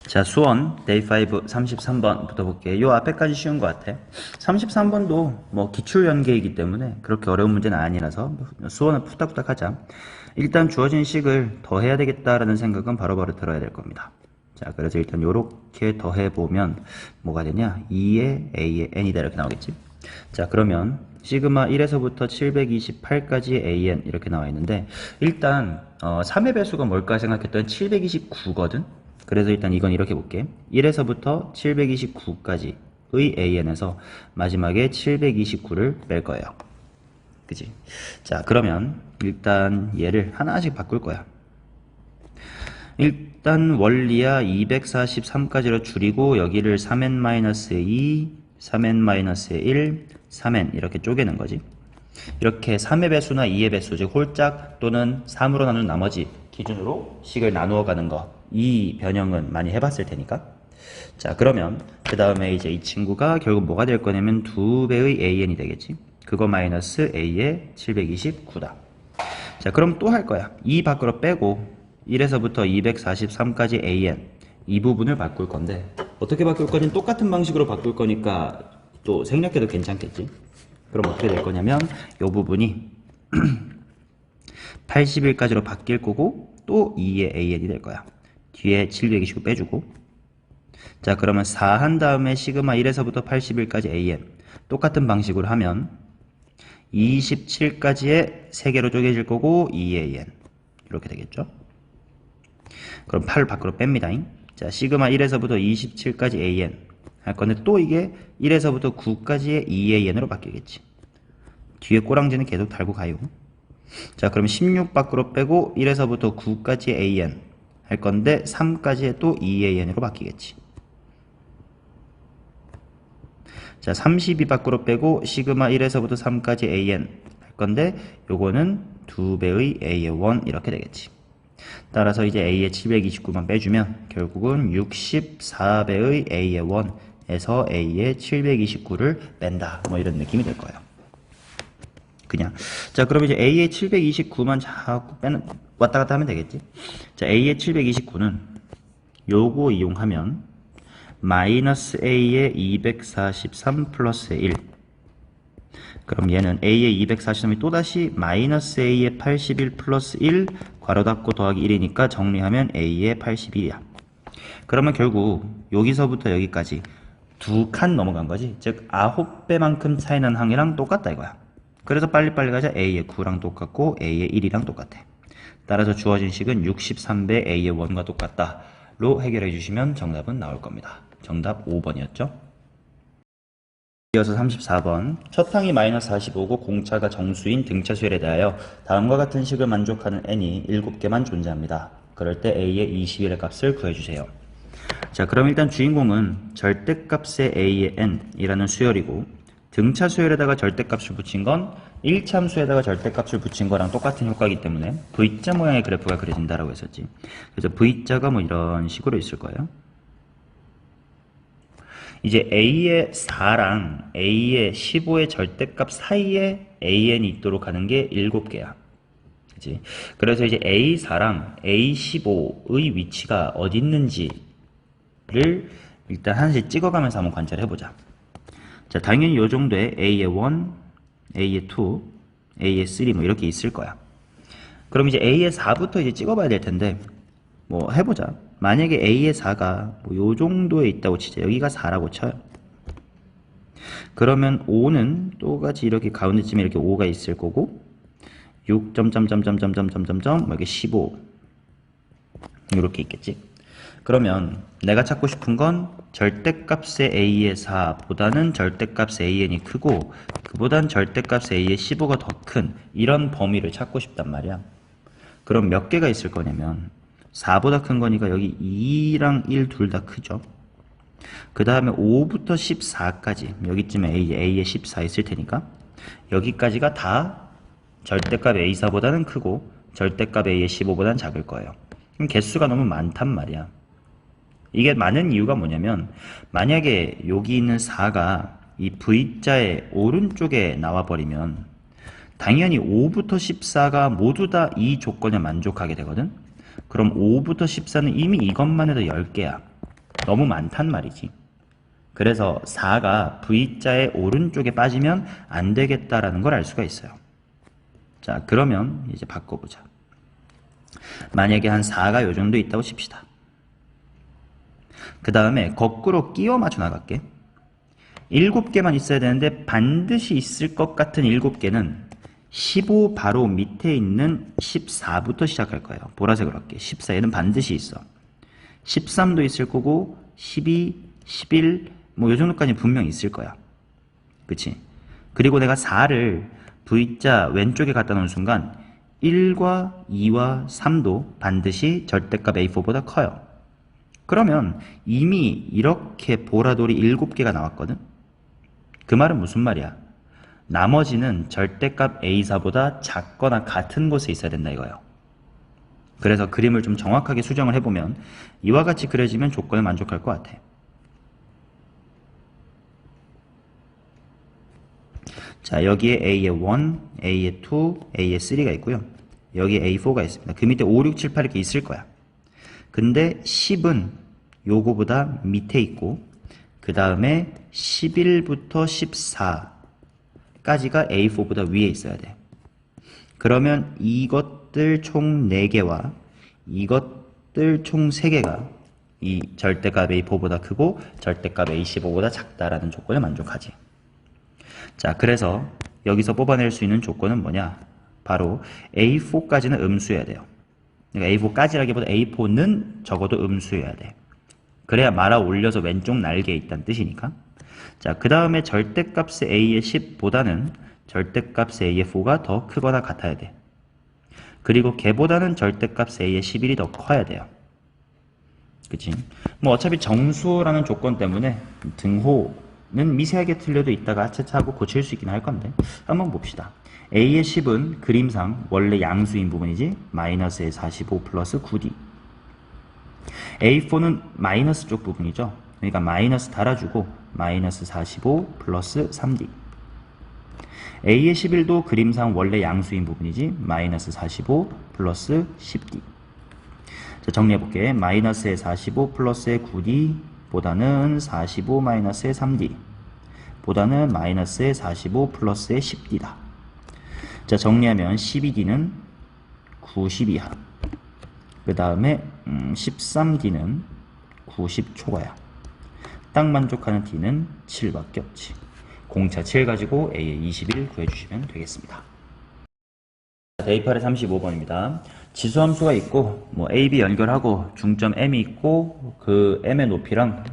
자, 수원 데이 5 33번부터 볼게요. 요 앞에까지 쉬운 것 같아. 33번도 뭐 기출 연계이기 때문에 그렇게 어려운 문제는 아니라서 수원은 푸딱푸딱 하자. 일단 주어진 식을 더해야 되겠다라는 생각은 바로바로 들어야 될 겁니다. 자, 그래서 일단 요렇게 더해보면 뭐가 되냐? 2의 a의 n이다 이렇게 나오겠지. 자, 그러면 시그마 1에서부터 728까지 an 이렇게 나와 있는데 일단 3의 배수가 뭘까 생각했더니 729거든. 그래서 일단 이건 이렇게 볼게. 1에서부터 729까지의 an에서 마지막에 729를 뺄 거예요. 그치? 자, 그러면 일단 얘를 하나씩 바꿀 거야. 일단 원리야 243까지로 줄이고 여기를 3n-2, 3n-1, 3n 이렇게 쪼개는 거지. 이렇게 3의 배수나 2의 배수, 즉 홀짝 또는 3으로 나눈 나머지 기준으로 식을 나누어 가는 거. 이 변형은 많이 해봤을 테니까. 자, 그러면 그 다음에 이제 이 친구가 결국 뭐가 될 거냐면 2배의 an이 되겠지. 그거 마이너스 a의 729다. 자, 그럼 또 할 거야. 2 밖으로 빼고 1에서부터 243까지 an 이 부분을 바꿀 건데 어떻게 바꿀 거냐면 똑같은 방식으로 바꿀 거니까 또 생략해도 괜찮겠지. 그럼 어떻게 될 거냐면 이 부분이 80일까지로 바뀔 거고 또 2의 an이 될 거야. 뒤에 729 빼주고. 자, 그러면 4 한 다음에 시그마 1에서부터 80일까지 an 똑같은 방식으로 하면 27까지의 3개로 쪼개질 거고 2an 이렇게 되겠죠. 그럼 8 밖으로 뺍니다. 자, 시그마 1에서부터 27까지 an 할 건데 또 이게 1에서부터 9까지의 2an으로 바뀌겠지. 뒤에 꼬랑지는 계속 달고 가요. 자, 그럼 16 밖으로 빼고 1에서부터 9까지의 an 할 건데 3까지의 또 2an으로 바뀌겠지. 자, 32 밖으로 빼고 시그마 1에서부터 3까지 an 할 건데 요거는 2배의 a의 1 이렇게 되겠지. 따라서 이제 a의 729만 빼주면 결국은 64배의 a의 1에서 a의 729를 뺀다. 뭐 이런 느낌이 될 거예요. 그냥. 자, 그럼 이제 a의 729만 자꾸 왔다 갔다 하면 되겠지. 자, a의 729는 요거 이용하면 마이너스 a의 243 플러스 1. 그럼 얘는 a의 243이 또다시 마이너스 a의 81 플러스 1 괄호 닫고 더하기 1이니까 정리하면 a의 81이야. 그러면 결국 여기서부터 여기까지 2칸 넘어간 거지. 즉 9배만큼 차이난 항이랑 똑같다 이거야. 그래서 빨리빨리 가자. a의 9랑 똑같고 a의 1이랑 똑같아. 따라서 주어진 식은 63배 a의 1과 똑같다 로 해결해 주시면 정답은 나올 겁니다. 정답 5번이었죠. 이어서 34번. 첫 항이 마이너스 45고 공차가 정수인 등차 수열에 대하여 다음과 같은 식을 만족하는 n이 7개만 존재합니다. 그럴 때 a의 21의 값을 구해주세요. 자, 그럼 일단 주인공은 절대값의 a의 n이라는 수열이고 등차 수열에다가 절대값을 붙인 건 1참수에다가 절대값을 붙인 거랑 똑같은 효과이기 때문에 V자 모양의 그래프가 그려진다라고 했었지. 그래서 V자가 뭐 이런 식으로 있을 거예요. 이제 A의 4랑 A의 15의 절대값 사이에 AN이 있도록 하는 게 7개야. 그치? 그래서 이제 A4랑 A15의 위치가 어디 있는지를 일단 하나씩 찍어가면서 한번 관찰해보자. 자, 당연히 요 정도에 A의 1, A의 2, A의 3 뭐 이렇게 있을 거야. 그럼 이제 A의 4부터 이제 찍어봐야 될 텐데 뭐 해보자. 만약에 A의 4가 뭐 요 정도에 있다고 치자. 여기가 4라고 쳐요. 그러면 5는 똑같이 이렇게 가운데쯤에 이렇게 5가 있을 거고 6 뭐 이렇게 15 이렇게 있겠지. 그러면 내가 찾고 싶은 건 절대값의 a의 4보다는 절대값의 an이 크고 그보단 절대값의 a의 15가 더 큰 이런 범위를 찾고 싶단 말이야. 그럼 몇 개가 있을 거냐면 4보다 큰 거니까 여기 2랑 1 둘 다 크죠. 그 다음에 5부터 14까지 여기쯤에 a의 14 있을 테니까 여기까지가 다 절대값 a4보다는 크고 절대값 a의 15보다는 작을 거예요. 그럼 개수가 너무 많단 말이야. 이게 많은 이유가 뭐냐면 만약에 여기 있는 4가 이 V자의 오른쪽에 나와버리면 당연히 5부터 14가 모두 다 이 조건에 만족하게 되거든. 그럼 5부터 14는 이미 이것만 해도 10개야. 너무 많단 말이지. 그래서 4가 V자의 오른쪽에 빠지면 안 되겠다라는 걸 알 수가 있어요. 자, 그러면 이제 바꿔보자. 만약에 한 4가 요 정도 있다고 칩시다. 그 다음에 거꾸로 끼워 맞춰 나갈게. 7개만 있어야 되는데 반드시 있을 것 같은 7개는 15 바로 밑에 있는 14부터 시작할 거예요. 보라색으로 할게. 14에는 반드시 있어. 13도 있을 거고 12, 11, 뭐 요 정도까지 분명 있을 거야. 그치? 그리고 내가 4를 V자 왼쪽에 갖다 놓은 순간 1과 2와 3도 반드시 절대값 A4보다 커요. 그러면 이미 이렇게 보라돌이 7개가 나왔거든? 그 말은 무슨 말이야? 나머지는 절대값 A4보다 작거나 같은 곳에 있어야 된다 이거예요. 그래서 그림을 좀 정확하게 수정을 해보면 이와 같이 그려지면 조건에 만족할 것 같아. 자, 여기에 A에 1, A에 2, A에 3가 있고요. 여기에 A4가 있습니다. 그 밑에 5, 6, 7, 8 이렇게 있을 거야. 근데 10은 요거보다 밑에 있고 그 다음에 11부터 14까지가 A4보다 위에 있어야 돼. 그러면 이것들 총 4개와 이것들 총 3개가 이 절대값 A4보다 크고 절대값 A15보다 작다라는 조건에 만족하지. 자, 그래서 여기서 뽑아낼 수 있는 조건은 뭐냐? 바로 A4까지는 음수여야 돼요. 그러니까 A4까지라기보다 A4는 적어도 음수여야 돼. 그래야 말아 올려서 왼쪽 날개에 있다는 뜻이니까. 자, 그 다음에 절대값의 A의 10보다는 절대값의 A의 4가 더 크거나 같아야 돼. 그리고 걔보다는 절대값의 A의 11이 더 커야 돼요. 그치? 뭐 어차피 정수라는 조건 때문에 등호는 미세하게 틀려도 이따가 하차하고 고칠 수 있긴 할 건데 한번 봅시다. A의 10은 그림상 원래 양수인 부분이지 마이너스의 45 플러스 9D. A4는 마이너스 쪽 부분이죠. 그러니까 마이너스 달아주고 마이너스 45 플러스 3D. A의 11도 그림상 원래 양수인 부분이지 마이너스 45 플러스 10D. 자, 정리해볼게. 마이너스의 45 플러스의 9D 보다는 45 마이너스의 3D 보다는 마이너스의 45 플러스의 10D다. 자, 정리하면 12D는 90 이하. 그 다음에 13D는 90 초과야. 딱 만족하는 D는 7밖에 없지. 공차 7 가지고 A의 21 구해주시면 되겠습니다. 대입할의 35번입니다. 지수함수가 있고 뭐 A, B 연결하고 중점 M이 있고 그 M의 높이랑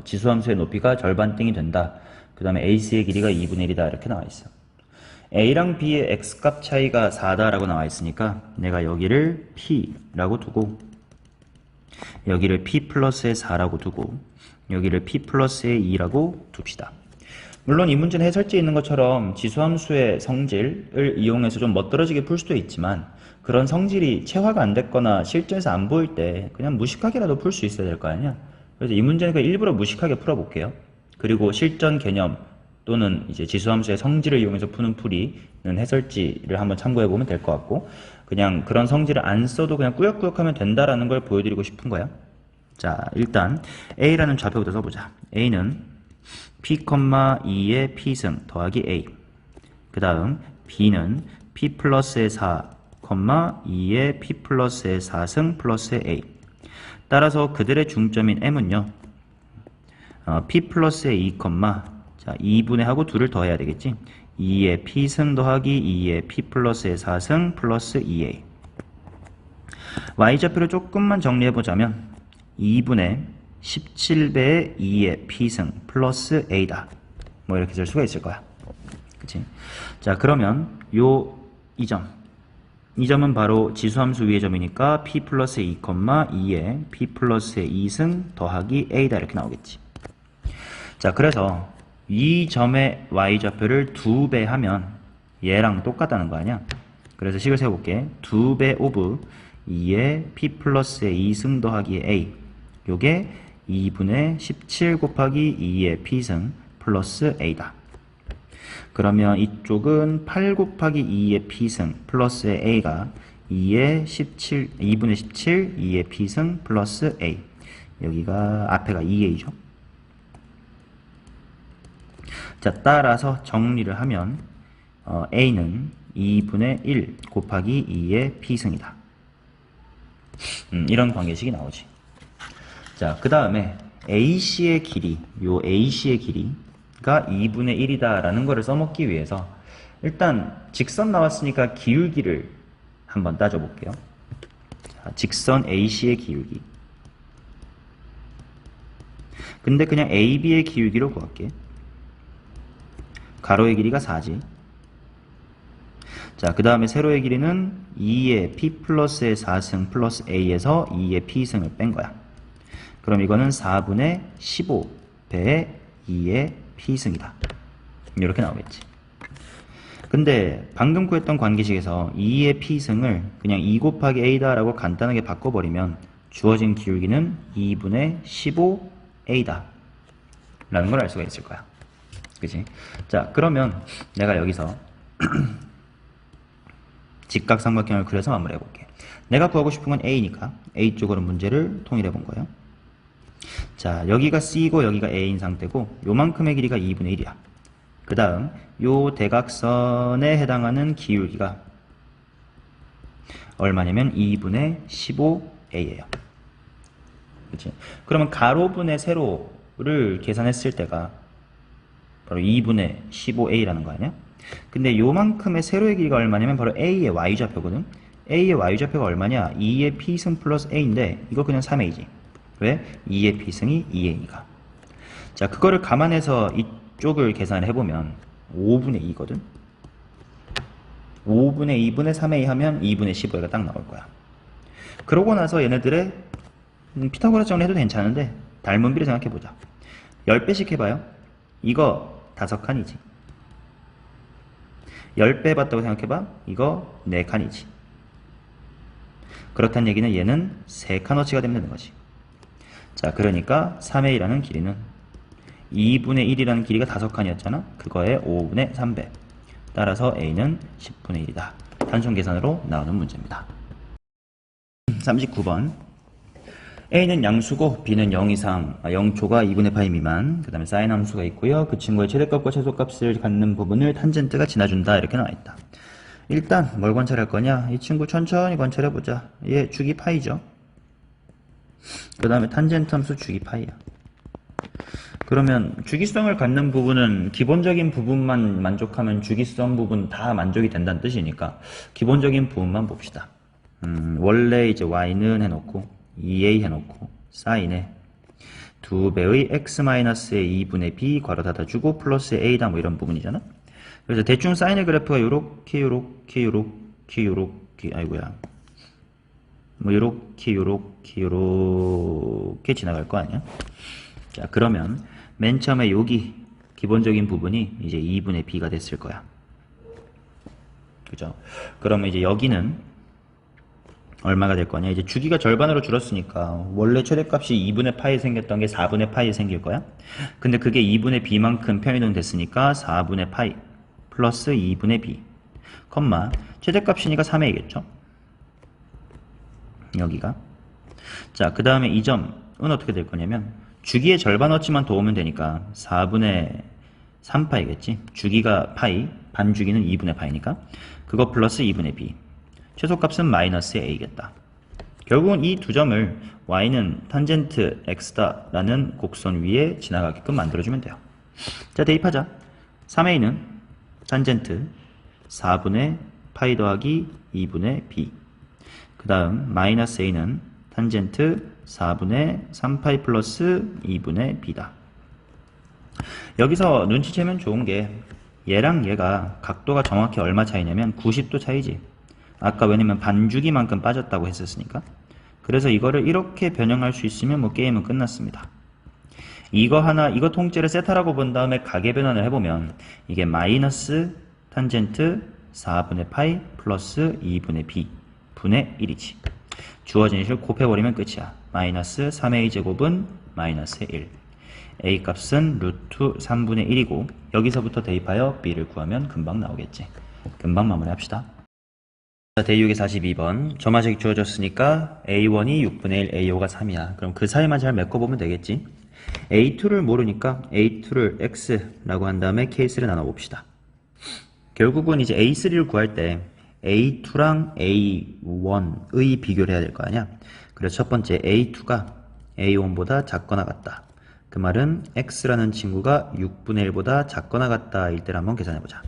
지수함수의 높이가 절반등이 된다. 그 다음에 AC의 길이가 2분의 1이다 이렇게 나와 있어. A랑 B의 X값 차이가 4다라고 나와 있으니까 내가 여기를 P라고 두고 여기를 P 플러스의 4라고 두고 여기를 P 플러스의 2라고 둡시다. 물론 이 문제는 해설지에 있는 것처럼 지수함수의 성질을 이용해서 좀 멋들어지게 풀 수도 있지만 그런 성질이 체화가 안 됐거나 실전에서 안 보일 때 그냥 무식하게라도 풀 수 있어야 될 거 아니야. 그래서 이 문제는 그냥 일부러 무식하게 풀어볼게요. 그리고 실전 개념 또는 이제 지수함수의 성질을 이용해서 푸는 풀이는 해설지를 한번 참고해보면 될 것 같고 그냥 그런 성질을 안 써도 그냥 꾸역꾸역 하면 된다라는 걸 보여드리고 싶은 거야. 자, 일단 A라는 좌표부터 써보자. A는 P, 2의 P승 더하기 A. 그 다음 B는 P 플러스의 4, 2의 P 플러스의 4승 플러스의 A. 따라서 그들의 중점인 M은요. P 플러스의 2, 자 2분의 하고 2를 더해야 되겠지. 2의 P승 더하기 2의 P 플러스의 4승 플러스 2A. Y좌표를 조금만 정리해보자면 2분의 17배의 2의 P승 플러스 A다. 뭐 이렇게 쓸 수가 있을 거야. 그치? 자, 그러면 이 점은 바로 지수함수 위의 점이니까 P 플러스 2, 2의 P 플러스의 2승 더하기 A다 이렇게 나오겠지. 자, 그래서 이 점의 Y좌표를 2배 하면 얘랑 똑같다는 거 아니야? 그래서 식을 세워볼게. 2배 오브 2의 P 플러스의 2승 더하기 A. 요게 2분의 17 곱하기 2의 P승 플러스 A다. 그러면 이쪽은 8 곱하기 2의 P승 플러스의 A가 2분의 17 2의 P승 플러스 A. 여기가 앞에가 2a죠. 자, 따라서 정리를 하면 a는 2분의 1 곱하기 2의 p승이다. 이런 관계식이 나오지. 자, 그 다음에 AC의 길이, 요 AC의 길이가 2분의 1이다 라는 거를 써먹기 위해서 일단 직선 나왔으니까 기울기를 한번 따져볼게요. 자, 직선 AC의 기울기. 근데 그냥 AB의 기울기로 구할게. 가로의 길이가 4지. 자, 그 다음에 세로의 길이는 2의 P 플러스의 4승 플러스 A에서 2의 P승을 뺀 거야. 그럼 이거는 4분의 15배의 2의 P승이다. 이렇게 나오겠지. 근데 방금 구했던 관계식에서 2의 P승을 그냥 2 곱하기 A다 라고 간단하게 바꿔버리면 주어진 기울기는 2분의 15A다 라는 걸 알 수가 있을 거야. 그치? 자, 그러면 내가 여기서 직각삼각형을 그려서 마무리해 볼게. 내가 구하고 싶은 건 A니까 A 쪽으로 문제를 통일해 본 거예요. 자, 여기가 C고 여기가 A인 상태고 요만큼의 길이가 2분의 1이야. 그 다음 요 대각선에 해당하는 기울기가 얼마냐면 2분의 15A예요. 그치? 그러면 가로분의 세로를 계산했을 때가 바로 2분의 15A라는 거 아니야? 근데 요만큼의 세로의 길이가 얼마냐면 바로 A의 Y좌표거든? A의 Y좌표가 얼마냐? 2의 P승 플러스 A인데 이거 그냥 3A지. 왜? 2의 P승이 2A니까. 자, 그거를 감안해서 이쪽을 계산해보면 5분의 2거든? 5분의 2분의 3A 하면 2분의 15A가 딱 나올 거야. 그러고 나서 얘네들의 피타고라스 정리 해도 괜찮은데 닮은 비를 생각해보자. 10배씩 해봐요. 이거 5칸이지. 10배 해봤다고 생각해봐. 이거 4칸이지. 그렇다는 얘기는 얘는 3칸어치가 되면 되는 거지. 자, 그러니까 3A라는 길이는 2분의 1이라는 길이가 5칸이었잖아. 그거의 5분의 3배. 따라서 A는 10분의 1이다. 단순 계산으로 나오는 문제입니다. 39번. A는 양수고 B는 0 이상, 0초가 2분의 파이 미만, 그 다음에 사인 함수가 있고요. 그 친구의 최대값과 최소값을 갖는 부분을 탄젠트가 지나준다. 이렇게 나와있다. 일단 뭘 관찰할 거냐? 이 친구 천천히 관찰해보자. 얘 주기 파이죠. 그 다음에 탄젠트 함수 주기 파이야. 그러면 주기성을 갖는 부분은 기본적인 부분만 만족하면 주기성 부분 다 만족이 된다는 뜻이니까 기본적인 부분만 봅시다. 원래 이제 y는 해놓고 2a 해놓고 사인에 2배의 x-의 2분의 b 괄호 닫아주고 플러스 a다 뭐 이런 부분이잖아. 그래서 대충 사인의 그래프가 요렇게 아이고야 뭐 요렇게 지나갈 거 아니야. 자, 그러면 맨 처음에 여기 기본적인 부분이 이제 2분의 b가 됐을 거야. 그죠? 그러면 이제 여기는 얼마가 될 거냐? 이제 주기가 절반으로 줄었으니까 원래 최대값이 2분의 파이 생겼던 게 4분의 파이 생길 거야. 근데 그게 2분의 b만큼 편이동 됐으니까 4분의 파이 플러스 2분의 b 컴마 최대값이니까 3a겠죠? 여기가. 자, 그 다음에 이 점은 어떻게 될 거냐면 주기의 절반어치만 더 오면 되니까 4분의 3파이겠지. 주기가 파이, 반주기는 2분의 파이니까 그거 플러스 2분의 b. 최소값은 마이너스 a겠다. 결국은 이 두 점을 y는 탄젠트 x다 라는 곡선 위에 지나가게끔 만들어주면 돼요. 자, 대입하자. 3a는 탄젠트 4분의 파이 더하기 2분의 b. 그 다음 마이너스 a는 탄젠트 4분의 3파이 플러스 2분의 b다. 여기서 눈치채면 좋은 게 얘랑 얘가 각도가 정확히 얼마 차이냐면 90도 차이지. 아까 왜냐면 반주기만큼 빠졌다고 했었으니까. 그래서 이거를 이렇게 변형할 수 있으면 뭐 게임은 끝났습니다. 이거 통째를 세타라고 본 다음에 가계 변환을 해보면 이게 마이너스 탄젠트 4분의 파이 플러스 2분의 b 분의 1이지. 주어진 실 곱해버리면 끝이야. 마이너스 3a 제곱은 마이너스 1. a 값은 루트 3분의 1이고 여기서부터 대입하여 b를 구하면 금방 나오겠지. 금방 마무리합시다. 자, 대육의 42번. 점화식이 주어졌으니까 A1이 6분의 1, A5가 3이야. 그럼 그 사이만 잘 메꿔보면 되겠지. A2를 모르니까 A2를 X라고 한 다음에 케이스를 나눠봅시다. 결국은 이제 A3를 구할 때 A2랑 A1의 비교를 해야 될 거 아니야. 그래서 첫 번째 A2가 A1보다 작거나 같다. 그 말은 X라는 친구가 6분의 1보다 작거나 같다 일 때를 한번 계산해보자.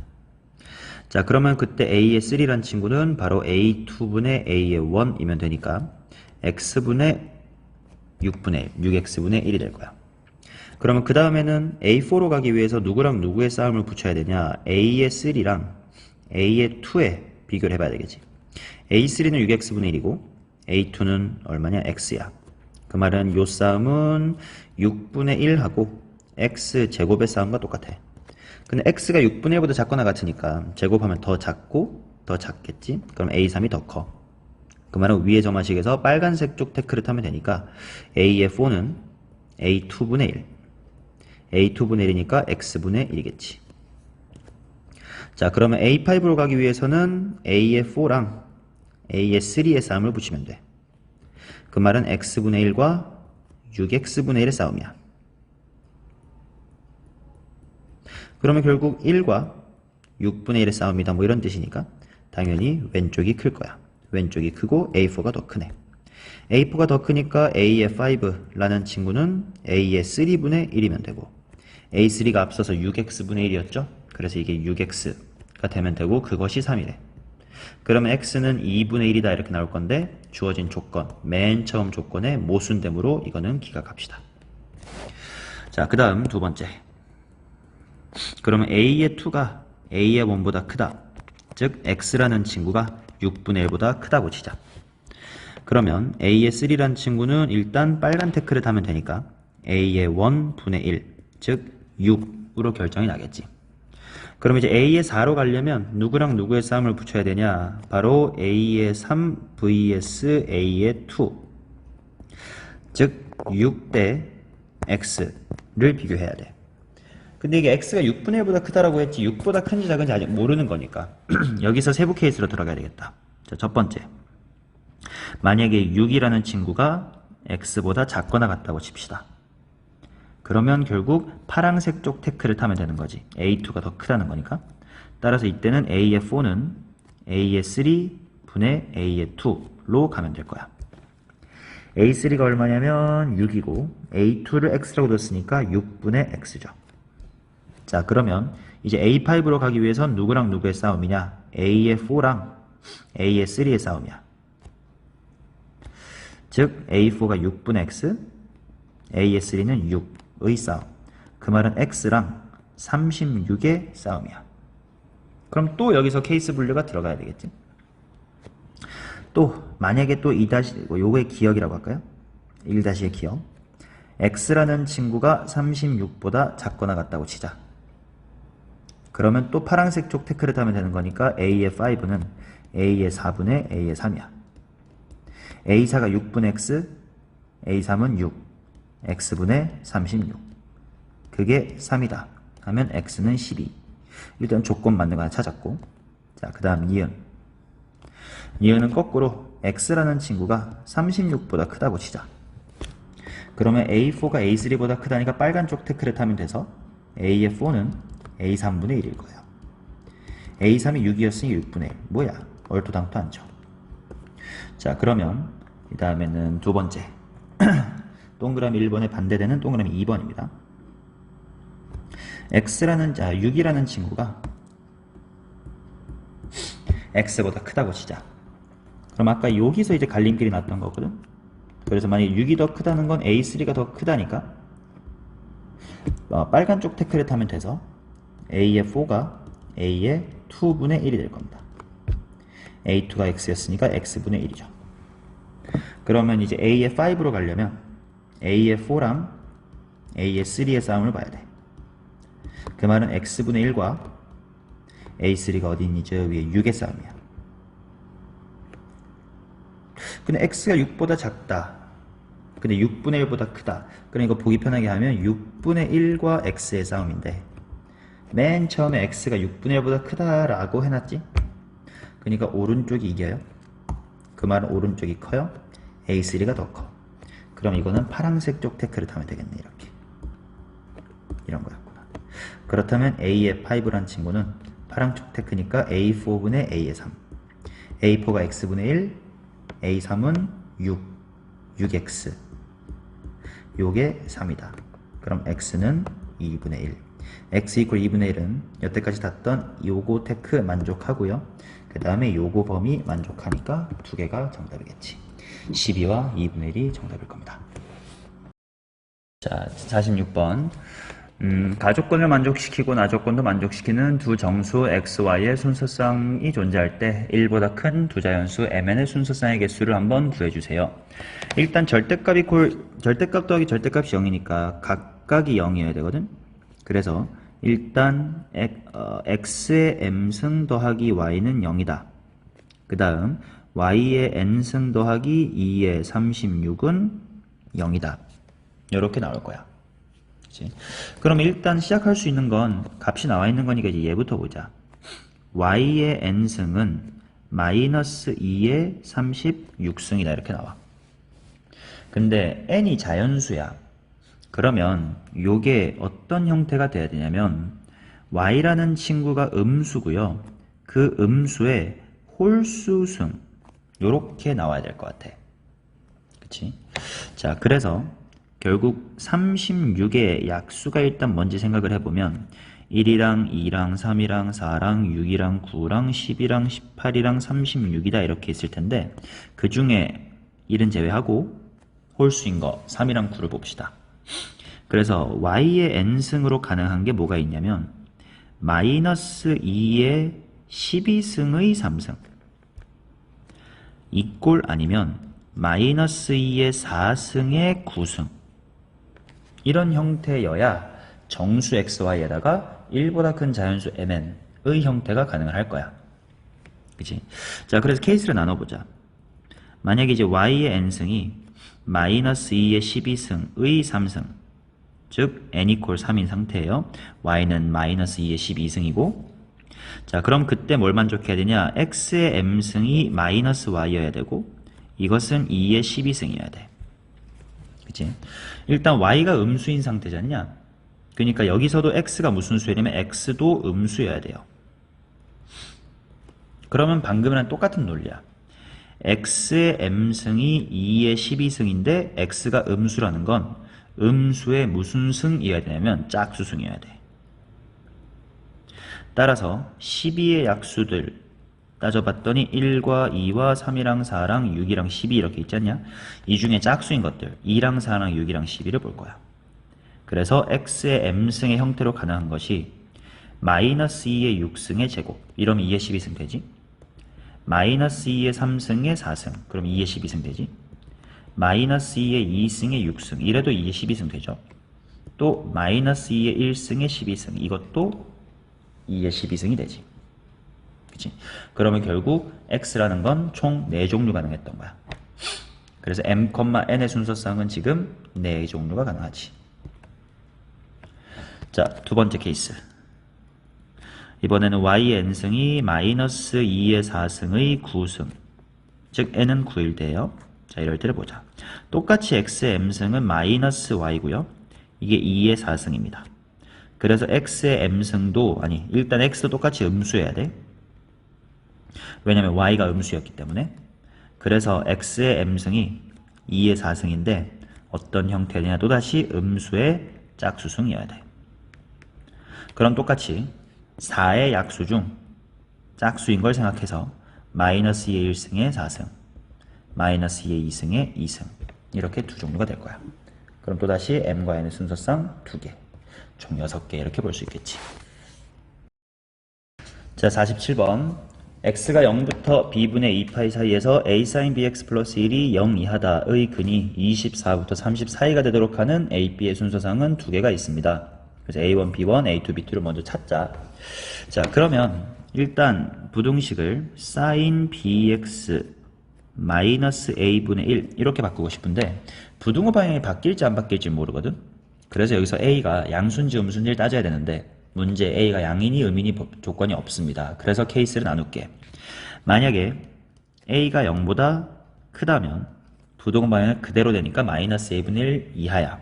자, 그러면 그때 A의 3란 친구는 바로 A2분의 A의 1이면 되니까 X분의 6분의 1, 6X분의 1이 될 거야. 그러면 그 다음에는 A4로 가기 위해서 누구랑 누구의 싸움을 붙여야 되냐? A의 3랑 A의 2에 비교를 해봐야 되겠지. A3는 6X분의 1이고 A2는 얼마냐? X야. 그 말은 요 싸움은 6분의 1하고 X제곱의 싸움과 똑같아. 근데 X가 6분의 1보다 작거나 같으니까 제곱하면 더 작고 더 작겠지? 그럼 A3이 더 커. 그 말은 위의 점화식에서 빨간색 쪽 태클을 타면 되니까 A의 4는 A2분의 1 A2분의 1이니까 X분의 1이겠지. 자, 그러면 A5로 가기 위해서는 A의 4랑 A의 3의 싸움을 붙이면 돼. 그 말은 X분의 1과 6X분의 1의 싸움이야. 그러면 결국 1과 6분의 1의 싸움이다 뭐 이런 뜻이니까 당연히 왼쪽이 클 거야. 왼쪽이 크고 A4가 더 크네. A4가 더 크니까 A의 5라는 친구는 A의 3분의 1이면 되고 A3가 앞서서 6X분의 1이었죠? 그래서 이게 6X가 되면 되고 그것이 3이래. 그러면 X는 2분의 1이다 이렇게 나올 건데 주어진 조건, 맨 처음 조건의 모순됨으로 이거는 기각합시다. 자, 그 다음 두 번째. 그러면 A의 2가 A의 1보다 크다. 즉 X라는 친구가 6분의 1보다 크다고 치자. 그러면 A의 3라는 친구는 일단 빨간 태클을 타면 되니까 A의 1분의 1, 즉 6으로 결정이 나겠지. 그럼 이제 A의 4로 가려면 누구랑 누구의 싸움을 붙여야 되냐? 바로 A의 3 vs A의 2. 즉 6대 X를 비교해야 돼. 근데 이게 X가 6분의 1보다 크다라고 했지 6보다 큰지 작은지 아직 모르는 거니까 여기서 세부 케이스로 들어가야 되겠다. 자, 첫 번째. 만약에 6이라는 친구가 X보다 작거나 같다고 칩시다. 그러면 결국 파란색 쪽 태클을 타면 되는 거지. A2가 더 크다는 거니까. 따라서 이때는 A의 4는 A의 3분의 A의 2로 가면 될 거야. A3가 얼마냐면 6이고 A2를 X라고 뒀으니까 6분의 X죠. 자, 그러면 이제 A5로 가기 위해선 누구랑 누구의 싸움이냐? A의 4랑 A의 3의 싸움이야. 즉 A4가 6분의 X, A의 3는 6의 싸움. 그 말은 X랑 36의 싸움이야. 그럼 또 여기서 케이스 분류가 들어가야 되겠지. 또 만약에 또 2- 요거의 기억이라고 할까요? 1-의 기억. X라는 친구가 36보다 작거나 같다고 치자. 그러면 또 파란색 쪽 태클을 타면 되는 거니까 A의 5는 A의 4분의 A의 3이야. A4가 6분의 X, A3은 6, X분의 36. 그게 3이다 하면 X는 12. 일단 조건 맞는 거 하나 찾았고, 자, 그 다음 니은. 니은은 거꾸로 X라는 친구가 36보다 크다고 치자. 그러면 A4가 A3보다 크다니까 빨간 쪽 태클을 타면 돼서 A의 4는 A3분의 1일 거예요. A3이 6이었으니 6분의 1. 뭐야? 얼토당토 안 줘. 자, 그러면 이 다음에는 두 번째. 동그라미 1번에 반대되는 동그라미 2번입니다. X라는, 6이라는 친구가 X보다 크다고 치자. 그럼 아까 여기서 이제 갈림길이 났던 거거든. 그래서 만약에 6이 더 크다는 건 A3가 더 크다니까 빨간 쪽 태클을 타면 돼서 A의 4가 A의 2분의 1이 될 겁니다. A2가 X였으니까 X분의 1이죠. 그러면 이제 A의 5로 가려면 A의 4랑 A의 3의 싸움을 봐야 돼. 그 말은 X분의 1과 A3가 어디 있니? 저 위에 6의 싸움이야. 근데 X가 6보다 작다. 근데 6분의 1보다 크다. 그러니까 보기 편하게 하면 6분의 1과 X의 싸움인데 맨 처음에 X가 6분의 1보다 크다라고 해놨지? 그러니까 오른쪽이 이겨요. 그 말은 오른쪽이 커요. A3가 더 커. 그럼 이거는 파란색 쪽 테크를 타면 되겠네. 이렇게. 이런 거였구나. 그렇다면 A의 5란 친구는 파란 쪽 테크니까 A4분의 A의 3. A4가 X분의 1, A3은 6, 6X. 요게 3이다. 그럼 X는 2분의 1. X 이퀄 2분의 1은 여태까지 탔던 요거 테크 만족하고요. 그 다음에 요거 범위 만족하니까 두 개가 정답이겠지. 12와 2분의 1이 정답일 겁니다. 자, 46번. 가조건을 만족시키고 나조건도 만족시키는 두 정수 xy의 순서쌍이 존재할 때 1보다 큰 두 자연수 mn의 순서쌍의 개수를 한번 구해주세요. 일단 절대값 더하기 절대값이 0이니까 각각이 0이어야 되거든. 그래서 일단 x의 m승 더하기 y는 0이다. 그 다음 y의 n승 더하기 2의 36은 0이다. 이렇게 나올 거야. 그치? 그럼 일단 시작할 수 있는 건 값이 나와 있는 거니까 이제 얘부터 보자. y의 n승은 마이너스 2의 36승이다. 이렇게 나와. 근데 n이 자연수야. 그러면 요게 어떤 형태가 돼야 되냐면 y라는 친구가 음수고요. 그 음수의 홀수승 요렇게 나와야 될 것 같아. 그치? 자, 그래서 결국 36의 약수가 일단 뭔지 생각을 해보면 1이랑 2랑 3이랑 4랑 6이랑 9랑 10이랑 18이랑 36이다 이렇게 있을 텐데 그 중에 1은 제외하고 홀수인 거 3이랑 9를 봅시다. 그래서 y의 n승으로 가능한 게 뭐가 있냐면 마이너스 2의 12승의 3승 이꼴 아니면 마이너스 2의 4승의 9승 이런 형태여야 정수 xy에다가 1보다 큰 자연수 mn의 형태가 가능을 할 거야. 그치? 자, 그래서 케이스를 나눠보자. 만약에 이제 y의 n승이 마이너스 2의 12승의 3승 즉 n 이퀄 3인 상태예요. y는 마이너스 2의 12승이고 자, 그럼 그때 뭘 만족해야 되냐? x의 m승이 마이너스 y여야 되고 이것은 2의 12승이어야 돼. 그치? 일단 y가 음수인 상태잖냐? 그러니까 여기서도 x가 무슨 수냐면 x도 음수여야 돼요. 그러면 방금이랑 똑같은 논리야. x의 m승이 2의 12승인데 x가 음수라는 건 음수의 무슨 승이어야 되냐면 짝수승이어야 돼. 따라서 12의 약수들 따져봤더니 1과 2와 3이랑 4랑 6이랑 12 이렇게 있지 않냐? 이 중에 짝수인 것들 2랑 4랑 6이랑 12를 볼 거야. 그래서 x의 m승의 형태로 가능한 것이 마이너스 2의 6승의 제곱 이러면 2의 12승 되지. 마이너스 2의 3승의 4승 그럼 2의 12승 되지. 마이너스 2의 2승의 6승 이래도 2의 12승 되죠. 또 마이너스 2의 1승의 12승 이것도 2의 12승이 되지. 그치? 그러면 결국 x라는 건 총 4종류 가능했던 거야. 그래서 m, n의 순서쌍은 지금 4종류가 가능하지. 자, 두 번째 케이스. 이번에는 y의 n승이 마이너스 2의 4승의 9승 즉 n은 9일 때요. 자, 이럴 때를 보자. 똑같이 x의 m승은 마이너스 y고요. 이게 2의 4승입니다. 그래서 x의 m승도 일단 x도 똑같이 음수여야 돼. 왜냐면 y가 음수였기 때문에. 그래서 x의 m승이 2의 4승인데 어떤 형태냐 또다시 음수의 짝수승이어야 돼. 그럼 똑같이 4의 약수 중 짝수인 걸 생각해서 마이너스 2의 1승의 4승 마이너스 2의 2승의 2승 이렇게 두 종류가 될 거야. 그럼 또다시 m과 n의 순서쌍 2개 총 6개 이렇게 볼 수 있겠지. 자, 47번 x가 0부터 b분의 2파이 사이에서 a sin bx 플러스 1이 0 이하다의 근이 24부터 30 사이가 되도록 하는 a, b의 순서상은 2개가 있습니다. 그래서 a1, b1, a2, b2를 먼저 찾자. 자, 그러면 일단 부등식을 sin bx 마이너스 a분의 1 이렇게 바꾸고 싶은데 부등호 방향이 바뀔지 안 바뀔지 모르거든. 그래서 여기서 a가 양수인지 음수인지를 따져야 되는데 문제 a가 양이니 음이니 조건이 없습니다. 그래서 케이스를 나눌게. 만약에 a가 0보다 크다면 부동 방향은 그대로 되니까 마이너스 a분의 1 이하야.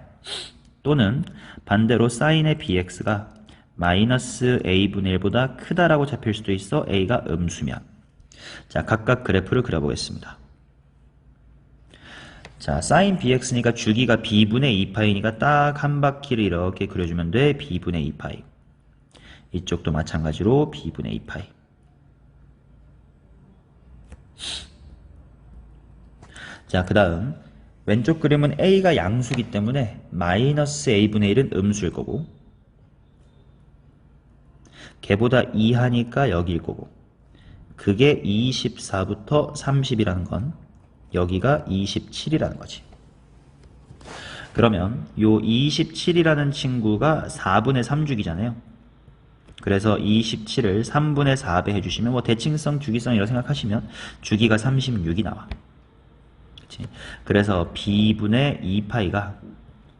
또는 반대로 사인의 bx가 마이너스 a분의 1보다 크다라고 잡힐 수도 있어. a가 음수면. 자, 각각 그래프를 그려보겠습니다. 자, 사인 bx니까 주기가 b분의 2파이니까 딱 한 바퀴를 이렇게 그려주면 돼. b분의 2파이. 이쪽도 마찬가지로 b분의 2파이. 자, 그 다음 왼쪽 그림은 a가 양수기 때문에 마이너스 a분의 1은 음수일 거고, 걔보다 이하니까 여기일 거고, 그게 24부터 30이라는 건 여기가 27이라는 거지. 그러면 요 27이라는 친구가 4분의 3주기잖아요. 그래서 27을 3분의 4배 해주시면 뭐 대칭성, 주기성이라고 생각하시면 주기가 36이 나와. 그치? 그래서 b분의 2파이가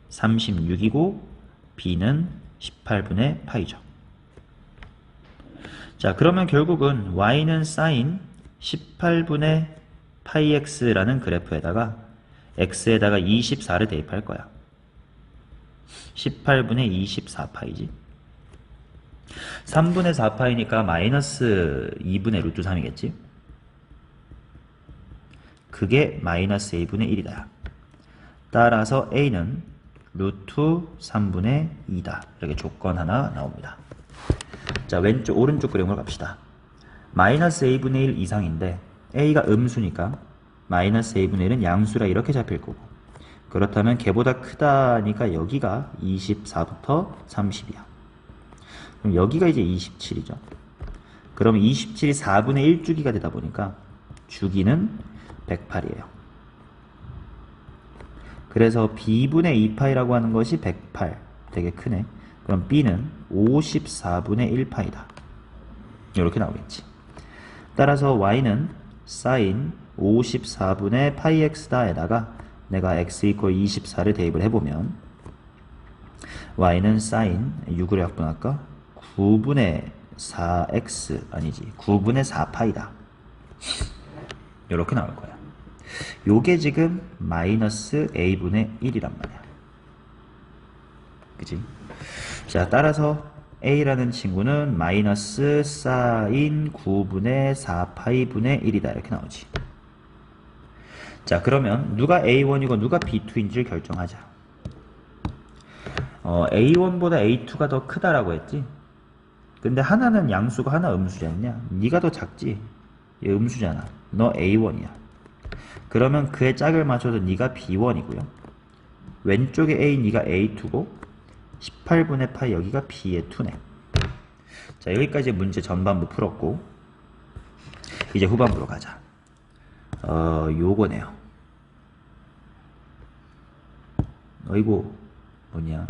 36이고 b는 18분의 파이죠. 자, 그러면 결국은 y는 sin 18분의 파이 x라는 그래프에다가 x에다가 24를 대입할 거야. 18분의 24파이지. 3분의 4파이니까 마이너스 2분의 루트 3이겠지. 그게 마이너스 a분의 1이다. 따라서 a는 루트 3분의 2다. 이렇게 조건 하나 나옵니다. 자, 오른쪽 그림으로 갑시다. 마이너스 a분의 1 이상인데 a가 음수니까 마이너스 a분의 1은 양수라 이렇게 잡힐 거고, 그렇다면 걔보다 크다니까 여기가 24부터 30이야. 그럼 여기가 이제 27이죠. 그럼 27이 4분의 1주기가 되다 보니까 주기는 108이에요. 그래서 b분의 2파이라고 하는 것이 108. 되게 크네. 그럼 b는 54분의 1파이다. 이렇게 나오겠지. 따라서 y는 sin 54분의 파이 x다에다가 내가 x 이퀄 24를 대입을 해보면 y는 sin 6으로 약분할까? 9분의 4x 아니지 9분의 4파이다. 이렇게 나올 거야. 요게 지금 마이너스 a분의 1이란 말이야. 그치? 자, 따라서 a라는 친구는 마이너스 사인 9분의 4파이분의 1이다. 이렇게 나오지. 자, 그러면 누가 a1이고 누가 b2인지를 결정하자. a1보다 a2가 더 크다라고 했지. 근데 하나는 양수고 하나 음수지 않냐? 네가 더 작지. 얘 음수잖아. 너 a1이야. 그러면 그의 짝을 맞춰서 네가 b1이고요. 왼쪽에 a 네가 a2고 18분의 파이 여기가 b의 2네. 자, 여기까지 문제 전반부 풀었고 이제 후반부로 가자. 요거네요. 어이구 뭐냐.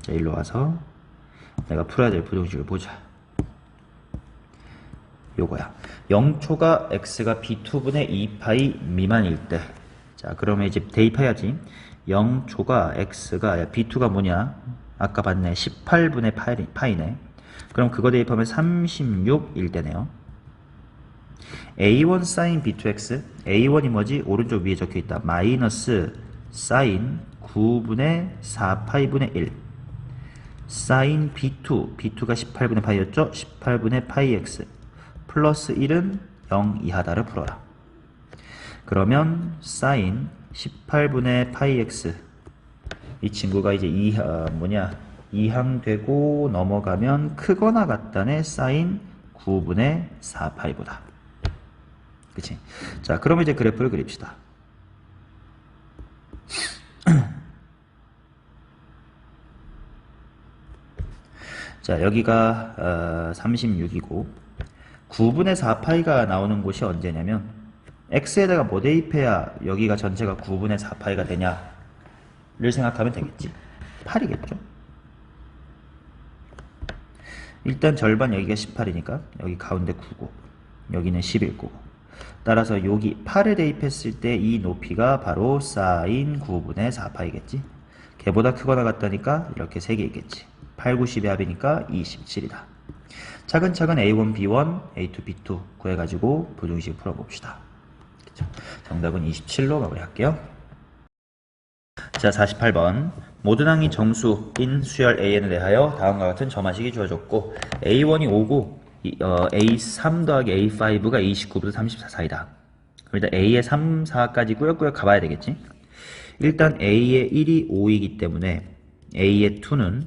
자, 일로 와서 내가 풀어야 될 부등식을 보자. 요거야. 0초가 x가 b2분의 2파이 미만일 때, 자, 그러면 이제 대입해야지. 0초가 x가, 야, b2가 뭐냐? 아까 봤네. 18분의 파이네. 그럼 그거 대입하면 36일 때네요. a1 sin b2x, a1이 뭐지? 오른쪽 위에 적혀있다. 마이너스 sin 9분의 4파이분의 1 sin b2, b2가 18분의 파이였죠? 18분의 파이 x 플러스 1은 0 이하다를 풀어라. 그러면 sin 18분의 파이 x 이 친구가 이제 이항되고 넘어가면 크거나 같다네. sin 9분의 4파이보다. 그치? 자, 그럼 이제 그래프를 그립시다. 자, 여기가 36이고 9분의 4파이가 나오는 곳이 언제냐면 x에다가 뭐 대입해야 여기가 전체가 9분의 4파이가 되냐를 생각하면 되겠지. 8이겠죠. 일단 절반 여기가 18이니까 여기 가운데 9고 여기는 11고, 따라서 여기 8을 대입했을 때 이 높이가 바로 sin 9분의 4파이겠지. 걔보다 크거나 같다니까 이렇게 3개 있겠지. 8, 9, 10의 합이니까 27이다. 차근차근 A1, B1, A2, B2 구해가지고 부등식 풀어봅시다. 그쵸? 정답은 27로 마무리할게요. 자, 48번. 모든 항이 정수인 수열 AN을 대하여 다음과 같은 점화식이 주어졌고 A1이 5고 A3 더하기 A5가 29부터 34 사이다. 그럼 일단 A의 3, 4까지 꾸역꾸역 가봐야 되겠지? 일단 A의 1이 5이기 때문에 A의 2는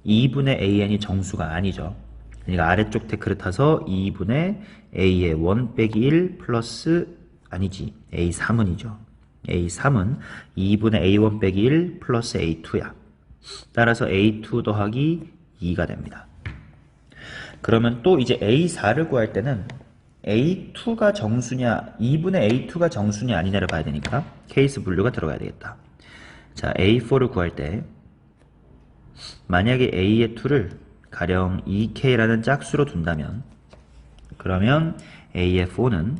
2분의 AN이 정수가 아니죠. 그러니까 아래쪽 태클을 타서 2분의 A의 1 빼기 1 플러스 아니지 A3은이죠. A3은 2분의 A1 빼기 1 플러스 A2야. 따라서 A2 더하기 2가 됩니다. 그러면 또 이제 A4를 구할 때는 A2가 정수냐 2분의 A2가 정수냐 아니냐를 봐야 되니까 케이스 분류가 들어가야 되겠다. 자, A4를 구할 때 만약에 A의 2를 가령 2K라는 짝수로 둔다면 그러면 A의 4는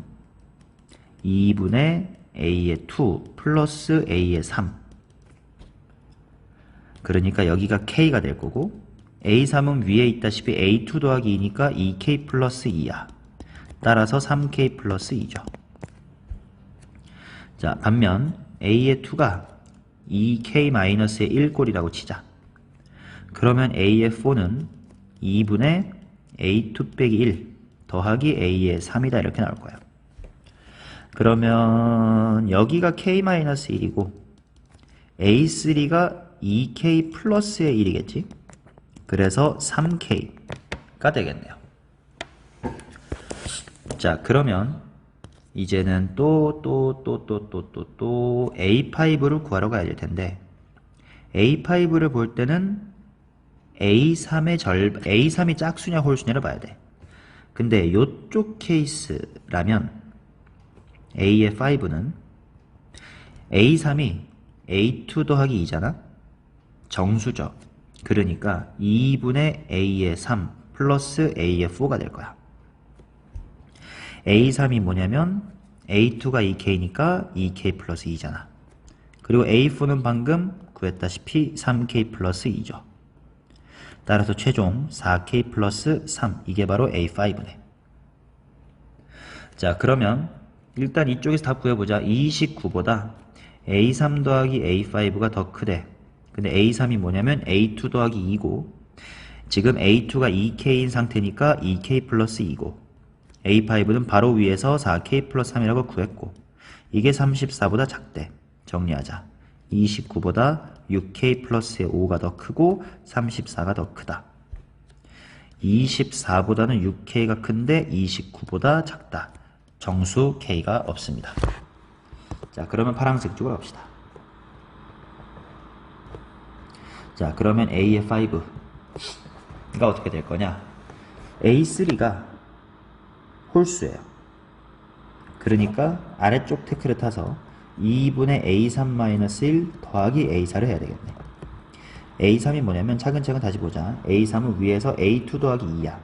2분의 A의 2 플러스 A의 3 그러니까 여기가 K가 될 거고 A3은 위에 있다시피 A2 더하기 2니까 2K 플러스 2야. 따라서 3K 플러스 2죠. 자, 반면 A의 2가 2K-의 1꼴이라고 치자. 그러면 A의 4는 2분의 A2 빼기 1 더하기 A의 3이다 이렇게 나올 거야. 그러면 여기가 K-1이고 A3가 2K 플러스의 1이겠지? 그래서 3K가 되겠네요. 자, 그러면 이제는 또 A5를 구하러 가야 될 텐데 A5를 볼 때는 A3이 짝수냐 홀수냐를 봐야 돼. 근데 요쪽 케이스라면 A의 5는 A3이 A2 더하기 2잖아? 정수죠. 그러니까 2분의 A의 3 플러스 A의 4가 될 거야. A3이 뭐냐면 A2가 2K니까 2K 플러스 2잖아. 그리고 A4는 방금 구했다시피 3K 플러스 2죠. 따라서 최종 4K 플러스 3 이게 바로 A5네. 자, 그러면 일단 이쪽에서 답 구해보자. 29보다 A3 더하기 A5가 더 크대. 근데 A3이 뭐냐면 A2 더하기 2고 지금 A2가 2K인 상태니까 2K 플러스 2고 A5는 바로 위에서 4K 플러스 3이라고 구했고 이게 34보다 작대. 정리하자. 29보다 6K 플러스의 5가 더 크고 34가 더 크다. 24보다는 6K가 큰데 29보다 작다. 정수 K가 없습니다. 자, 그러면 파란색 쪽으로 갑시다. 자, 그러면 A의 5가 어떻게 될 거냐? A3가 홀수예요. 그러니까 아래쪽 태클을 타서 2분의 A3-1 더하기 A4를 해야 되겠네. A3이 뭐냐면 차근차근 다시 보자. A3은 위에서 A2 더하기 2야.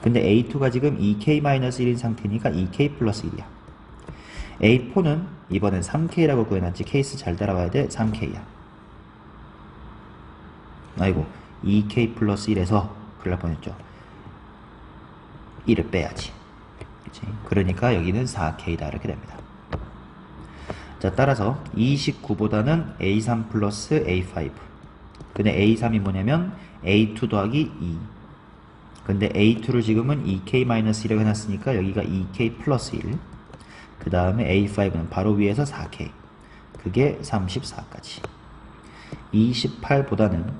근데 A2가 지금 2K-1인 상태니까 2K 플러스 1이야. A4는 이번엔 3K라고 구해놨지. 케이스 잘 따라와야 돼. 3K야. 아이고 2K 플러스 1에서 큰일 날 뻔했죠. 1을 빼야지. 그치? 그러니까 여기는 4K다 이렇게 됩니다. 자, 따라서 29보다는 A3 플러스 A5. 근데 A3이 뭐냐면 A2 더하기 2. 근데 A2를 지금은 2K-1이라고 해놨으니까 여기가 2K 플러스 1. 그 다음에 A5는 바로 위에서 4K. 그게 34까지. 28보다는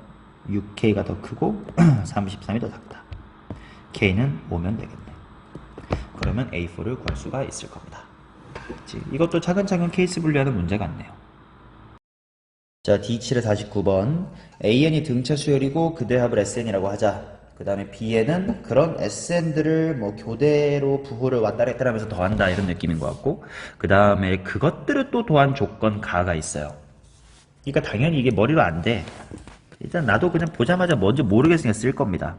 6K가 더 크고 33이 더 작다. K는 오면 되겠네. 그러면 A4를 구할 수가 있을 겁니다. 그치? 이것도 차근차근 케이스 분류하는 문제 같네요. 자, D7의 49번. AN이 등차 수열이고 그 대합을 SN이라고 하자. 그 다음에 B에는 그런 SN들을 뭐 교대로 부호를 왔다 갔다 하면서 더한다 이런 느낌인 것 같고 그 다음에 그것들을 또 더한 조건 가가 있어요. 그러니까 당연히 이게 머리로 안 돼. 일단 나도 그냥 보자마자 뭔지 모르겠으니까 쓸 겁니다.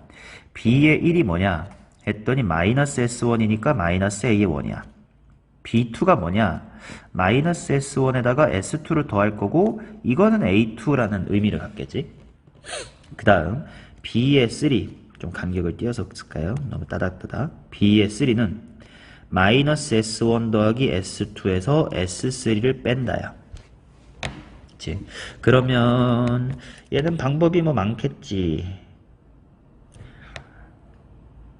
B의 1이 뭐냐 했더니 마이너스 S1이니까 마이너스 A의 1이야. B2가 뭐냐 마이너스 S1에다가 S2를 더할 거고 이거는 A2라는 의미를 갖겠지. 그 다음 B의 3 좀 간격을 띄어서 쓸까요? 너무 따닥따닥. B의 3는 마이너스 S1 더하기 S2에서 S3를 뺀다야. 그치? 그러면 얘는 방법이 뭐 많겠지.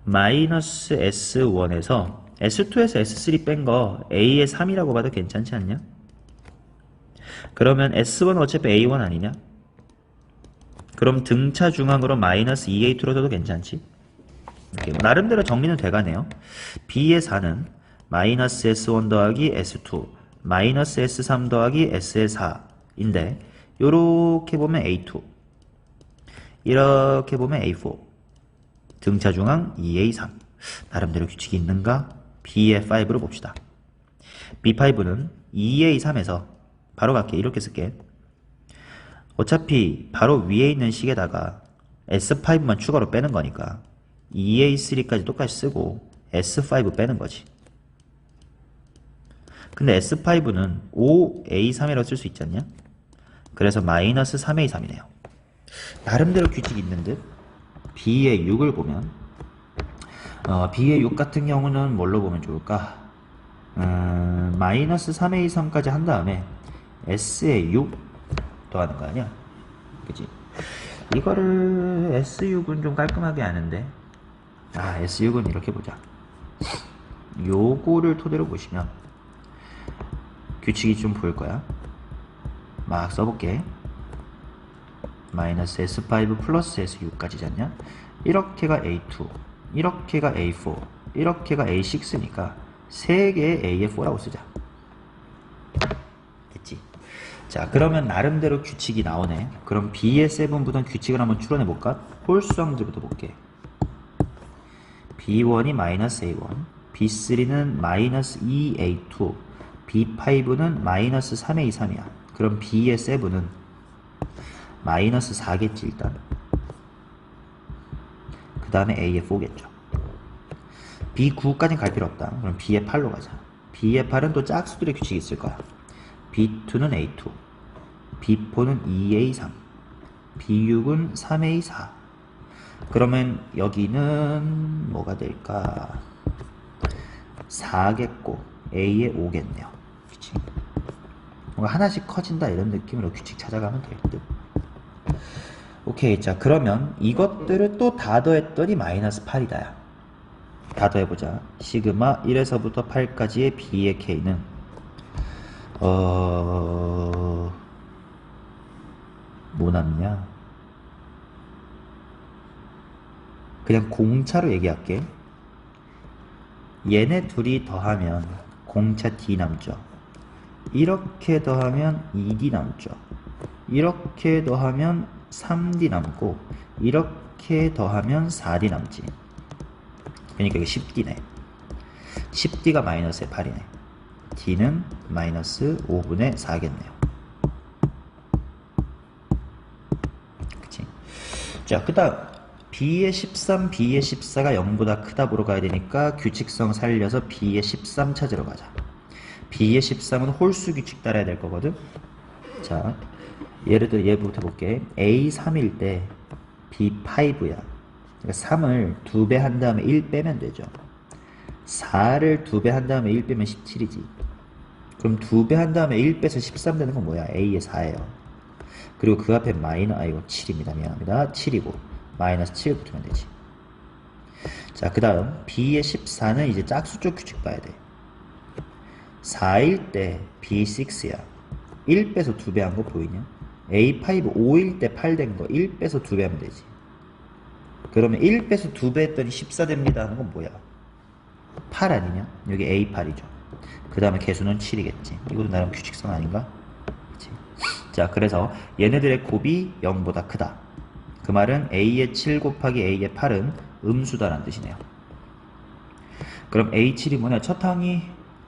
마이너스 S1에서 S2에서 S3 뺀 거 A의 3이라고 봐도 괜찮지 않냐? 그러면 S1은 어차피 A1 아니냐? 그럼 등차 중앙으로 마이너스 2A2로 둬도 괜찮지? 이렇게 나름대로 정리는 돼가네요. B의 4는 마이너스 S1 더하기 S2 마이너스 S3 더하기 S의 4인데 요렇게 보면 A2 이렇게 보면 A4 등차 중앙 2A3 나름대로 규칙이 있는가? B의 5로 봅시다. B5는 2A3에서 바로 갈게. 이렇게 쓸게. 어차피 바로 위에 있는 식에다가 S5만 추가로 빼는 거니까 2A3까지 똑같이 쓰고 S5 빼는 거지. 근데 S5는 5A3이라고 쓸 수 있지 않냐? 그래서 마이너스 3A3이네요. 나름대로 규칙이 있는 듯. B의 6을 보면 B의 6 같은 경우는 뭘로 보면 좋을까? 마이너스 3A3까지 한 다음에 S의 6 더하는 거 아니야? 그치? 이거를 S6은 좀 깔끔하게 아는데 S6은 이렇게 보자. 요거를 토대로 보시면 규칙이 좀 보일 거야. 막 써볼게. 마이너스 S5 플러스 S6까지잖냐? 이렇게가 A2 이렇게가 A4 이렇게가 A6니까 3개의 A의 4라고 쓰자. 됐지? 자, 그러면 나름대로 규칙이 나오네. 그럼 B의 7보단 규칙을 한번 추론해볼까? 홀수항들부터 볼게. B1이 마이너스 A1 B3는 마이너스 2A2 B5는 마이너스 3A3이야. 그럼 B의 7은 마이너스 4겠지 일단. 그 다음에 A의 4겠죠. B9까지는 갈 필요 없다. 그럼 B의 8로 가자. B의 8은 또 짝수들의 규칙이 있을 거야. B2는 A2 B4는 2A3 B6은 3A4. 그러면 여기는 뭐가 될까? 4겠고 A의 5겠네요. 그치? 뭔가 하나씩 커진다 이런 느낌으로 규칙 찾아가면 될 듯. 오케이. 자, 그러면 이것들을 또 다 더했더니 마이너스 8이다야. 다 더해보자. 시그마 1에서부터 8까지의 B의 K는 뭐 남냐? 그냥 공차로 얘기할게. 얘네 둘이 더하면 공차 D 남죠. 이렇게 더하면 2D 남죠. 이렇게 더하면 3D 남고 이렇게 더하면 4D 남지. 그러니까 이게 10D네. 10D가 마이너스의 8이네. D는 마이너스 5분의 4겠네요. 그치? 자, 그 다음 B의 13, B의 14가 0보다 크다 보러 가야 되니까 규칙성 살려서 B의 13 찾으러 가자. B의 13은 홀수 규칙 따라야 될 거거든. 자, 예를 들어 얘부터 볼게. A3일 때 B5야. 그러니까 3을 2배 한 다음에 1 빼면 되죠. 4를 2배 한 다음에 1 빼면 17이지. 그럼 2배 한 다음에 1 빼서 13 되는 건 뭐야? A의 4예요. 그리고 그 앞에 이거 7입니다. 미안합니다. 7이고 마이너스 7 붙으면 되지. 자, 그 다음 B의 14는 이제 짝수 쪽 규칙 봐야 돼. 4일 때 B6야. 1 빼서 2배 한 거 보이냐? A5 5일 때 8 된 거 1 빼서 2배 하면 되지. 그러면 1 빼서 2배 했더니 14 됩니다 하는 건 뭐야? 8 아니냐? 여기 A8이죠. 그 다음에 개수는 7이겠지. 이것도 나름 규칙성 아닌가? 그치? 자, 그래서 얘네들의 곱이 0보다 크다. 그 말은 A의 7 곱하기 A의 8은 음수다라는 뜻이네요. 그럼 A7이 뭐냐? 첫 항이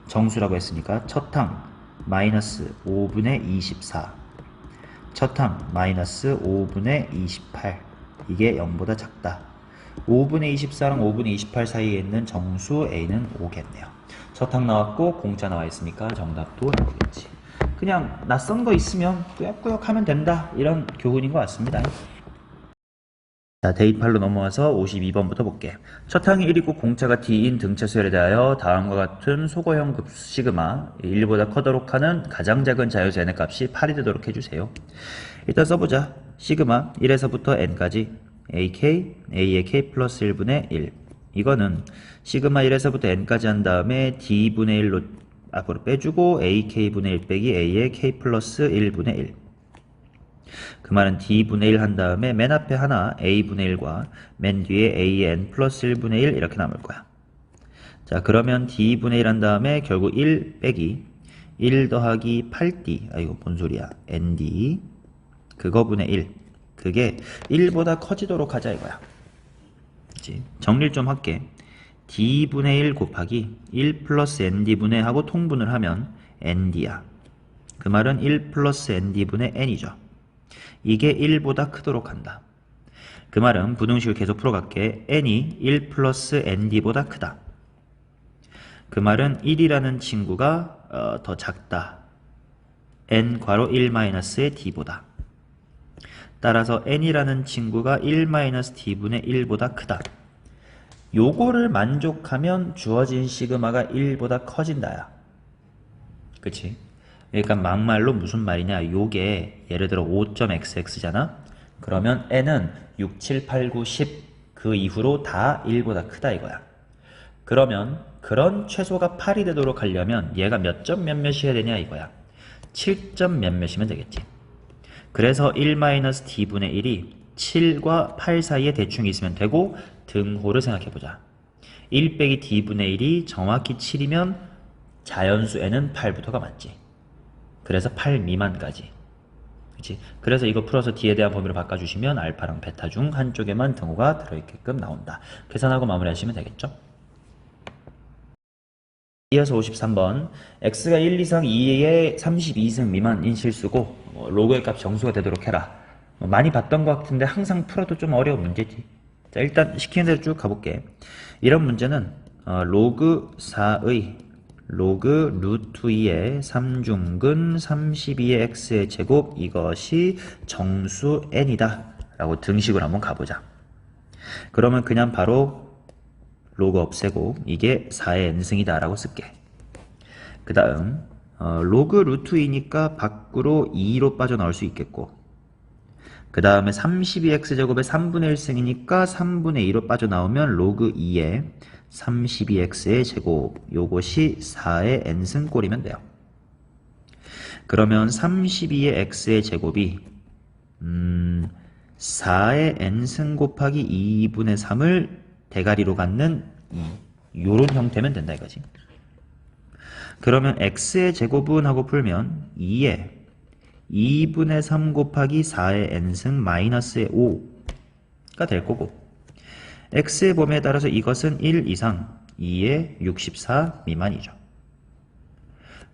정수라고 했으니까 첫 항 마이너스 5분의 24 첫 항 마이너스 5분의 28 이게 0보다 작다. 5분의 24랑 5분의 28 사이에 있는 정수 A는 5겠네요. 첫 항 나왔고 공짜 나와 있으니까 정답도 5겠지. 그냥 낯선 거 있으면 꾸역꾸역 하면 된다 이런 교훈인 것 같습니다. 자, 대입할로 넘어와서 52번부터 볼게. 첫 항이 1이고 공차가 D인 등차 수열에 대하여 다음과 같은 소거형 급수 시그마 1보다 커도록 하는 가장 작은 자유수 n의 값이 8이 되도록 해주세요. 일단 써보자. 시그마 1에서부터 n까지 ak, a의 k 플러스 1분의 1. 이거는 시그마 1에서부터 n까지 한 다음에 d분의 1로 앞으로 빼주고 ak분의 1 빼기 a의 k 플러스 1분의 1. 그 말은 d분의 1 한 다음에 맨 앞에 하나 a분의 1과 맨 뒤에 a의 n 플러스 1분의 1 이렇게 남을 거야. 자, 그러면 d분의 1 한 다음에 결국 1 빼기 1 더하기 8d, 아 이거 뭔 소리야, nd 그거분의 1, 그게 1보다 커지도록 하자 이거야. 그치? 정리를 좀 할게. d분의 1 곱하기 1 플러스 nd분의 하고 통분을 하면 nd야. 그 말은 1 플러스 nd분의 n이죠. 이게 1보다 크도록 한다. 그 말은 부등식을 계속 풀어갈게. n이 1 플러스 nd보다 크다. 그 말은 1이라는 친구가 더 작다. n 괄호 1 마이너스의 d보다. 따라서 n이라는 친구가 1 마이너스 d분의 1보다 크다. 요거를 만족하면 주어진 시그마가 1보다 커진다야. 그치? 그러니까 막말로 무슨 말이냐, 요게 예를 들어 5.xx잖아. 그러면 n은 6, 7, 8, 9, 10 그 이후로 다 1보다 크다 이거야. 그러면 그런 최소가 8이 되도록 하려면 얘가 몇 점 몇몇이어야 되냐 이거야. 7점 몇몇이면 되겠지. 그래서 1-d분의 1이 7과 8 사이에 대충 있으면 되고, 등호를 생각해보자. 1 빼기 d분의 1이 정확히 7이면 자연수 n은 8부터가 맞지. 그래서 8 미만까지. 그치? 그래서 이거 풀어서 d에 대한 범위로 바꿔주시면 알파랑 베타 중 한쪽에만 등호가 들어있게끔 나온다. 계산하고 마무리하시면 되겠죠? 이어서 53번. x가 1 이상 2의 32승 미만인 실수고 로그의 값 정수가 되도록 해라. 많이 봤던 것 같은데 항상 풀어도 좀 어려운 문제지. 자, 일단 시키는 대로 쭉 가볼게. 이런 문제는 로그 4의 로그 루트 2의 3중근 32의 x의 제곱, 이것이 정수 n이다 라고 등식으로 한번 가보자. 그러면 그냥 바로 로그 없애고 이게 4의 n승이다 라고 쓸게. 그 다음 로그 루트 2니까 밖으로 2로 빠져나올 수 있겠고, 그 다음에 32x제곱의 3분의 1승이니까 3분의 2로 빠져나오면 로그 2의 32x의 제곱, 요것이 4의 n승 꼴이면 돼요. 그러면 32의 x의 제곱이 4의 n승 곱하기 2분의 3을 대가리로 갖는 요런 형태면 된다 이거지. 그러면 x의 제곱은 하고 풀면 2의 2분의 3 곱하기 4의 n승 마이너스의 5가 될 거고, x의 범위에 따라서 이것은 1 이상 2의 64 미만이죠.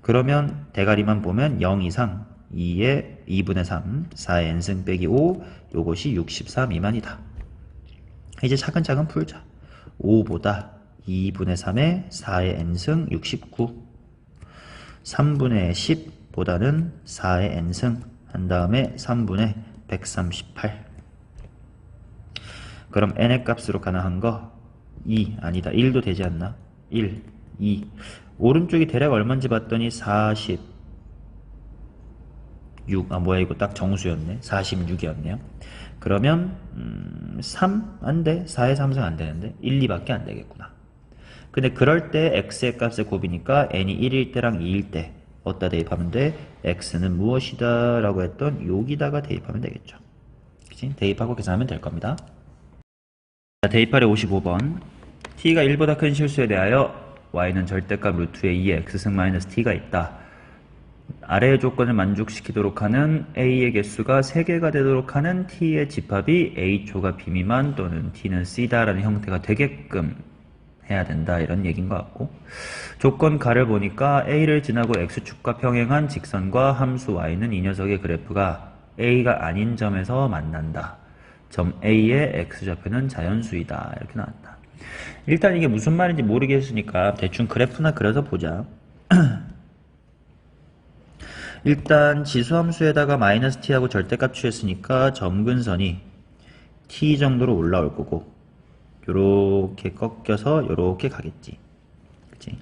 그러면 대가리만 보면 0 이상 2의 2분의 3, 4의 n승 빼기 5, 요것이 64 미만이다. 이제 차근차근 풀자. 5보다 2분의 3의 4의 n승 69, 3분의 10보다는 4의 n승 한 다음에 3분의 138. 그럼 n의 값으로 가능한 거 2, 아니다 1도 되지 않나? 1, 2. 오른쪽이 대략 얼마인지 봤더니 46. 아 뭐야, 이거 딱 정수였네. 46이었네요. 그러면 3? 안 돼. 4의 3승 안 되는데 1, 2밖에 안 되겠구나. 근데 그럴 때 x의 값의 곱이니까 n이 1일 때랑 2일 때 어디다 대입하면 돼? x는 무엇이다 라고 했던 여기다가 대입하면 되겠죠. 그치? 대입하고 계산하면 될 겁니다. 자, 대입하래 55번. t가 1보다 큰 실수에 대하여 y는 절대값 루트의 2의 x승 마이너스 t가 있다. 아래의 조건을 만족시키도록 하는 a의 개수가 3개가 되도록 하는 t의 집합이 a초가 b 미만 또는 t는 c다 라는 형태가 되게끔 해야 된다, 이런 얘기인 것 같고, 조건 가를 보니까 a를 지나고 x축과 평행한 직선과 함수 y는 이 녀석의 그래프가 a가 아닌 점에서 만난다. 점 a의 x좌표는 자연수이다, 이렇게 나왔다. 일단 이게 무슨 말인지 모르겠으니까 대충 그래프나 그려서 보자. 일단 지수함수에다가 마이너스 t하고 절대값 취했으니까 점근선이 t 정도로 올라올 거고 요렇게 꺾여서 요렇게 가겠지. 그치?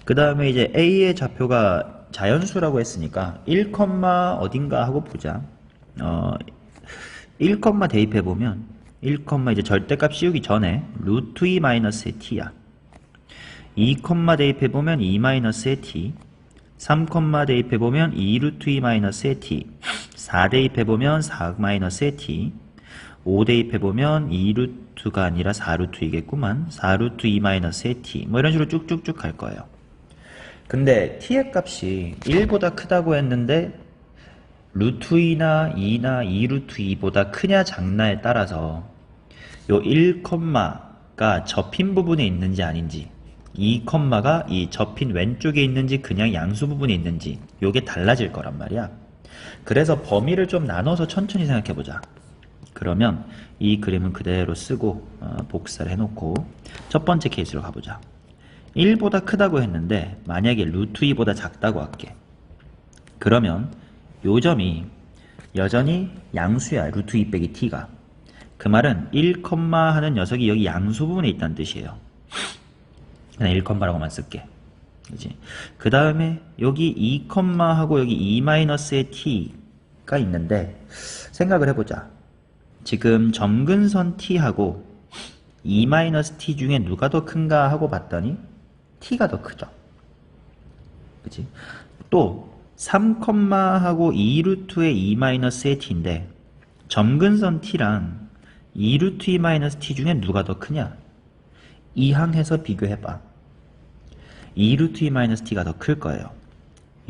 그 다음에 이제 a의 좌표가 자연수라고 했으니까 1, 어딘가 하고 보자. 1, 대입해보면 1, 이제 절대값 씌우기 전에 루트 2 마이너스의 t야. 2, 대입해보면 2 마이너스의 t. 3, 대입해보면 2 루트 2 마이너스의 t. 4 대입해보면 4 마이너스의 t. 5 대입해보면 2 루트가 아니라 4 루트이겠구만. 4 루트 2 마이너스의 t. 뭐 이런 식으로 쭉쭉쭉 갈 거예요. 근데 t의 값이 1보다 크다고 했는데 루트 2나 2나 2 루트 2보다 크냐 작나에 따라서 요 1가 접힌 부분에 있는지 아닌지 2가 이 접힌 왼쪽에 있는지 그냥 양수 부분에 있는지 요게 달라질 거란 말이야. 그래서 범위를 좀 나눠서 천천히 생각해보자. 그러면 이 그림은 그대로 쓰고 복사를 해놓고 첫 번째 케이스로 가보자. 1보다 크다고 했는데 만약에 루트 2보다 작다고 할게. 그러면 요 점이 여전히 양수야. 루트 2 빼기 t가. 그 말은 1, 하는 녀석이 여기 양수 부분에 있다는 뜻이에요. 그냥 1,라고만 쓸게. 그치? 그 다음에 여기 2, 하고 여기 2 마이너스의 t가 있는데 생각을 해보자. 지금 점근선 t하고 2 마이너스 t 중에 누가 더 큰가 하고 봤더니 t가 더 크죠. 그치? 또 3, 하고 2 루트의 2 마이너스의 t인데 점근선 t랑 2 루트 2 마이너스 t 중에 누가 더 크냐? 이항해서 비교해봐. 2 루트 2 마이너스 t가 더 클 거예요.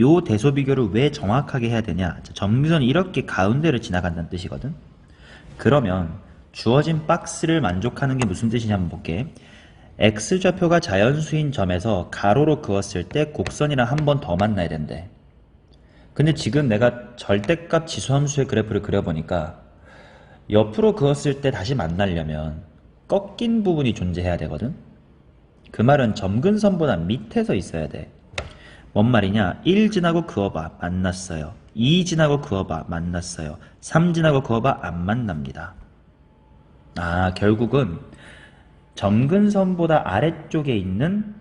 요 대소 비교를 왜 정확하게 해야 되냐? 점근선이 이렇게 가운데를 지나간다는 뜻이거든. 그러면 주어진 박스를 만족하는 게 무슨 뜻이냐 한번 볼게. x좌표가 자연수인 점에서 가로로 그었을 때 곡선이랑 한 번 더 만나야 된대. 근데 지금 내가 절대값 지수함수의 그래프를 그려보니까 옆으로 그었을 때 다시 만나려면 꺾인 부분이 존재해야 되거든. 그 말은 점근선보다 밑에서 있어야 돼. 뭔 말이냐? 1 지나고 그어봐. 만났어요. 2 지나고 그어봐. 만났어요. 3 지나고 그어봐. 안 만납니다. 결국은 점근선보다 아래쪽에 있는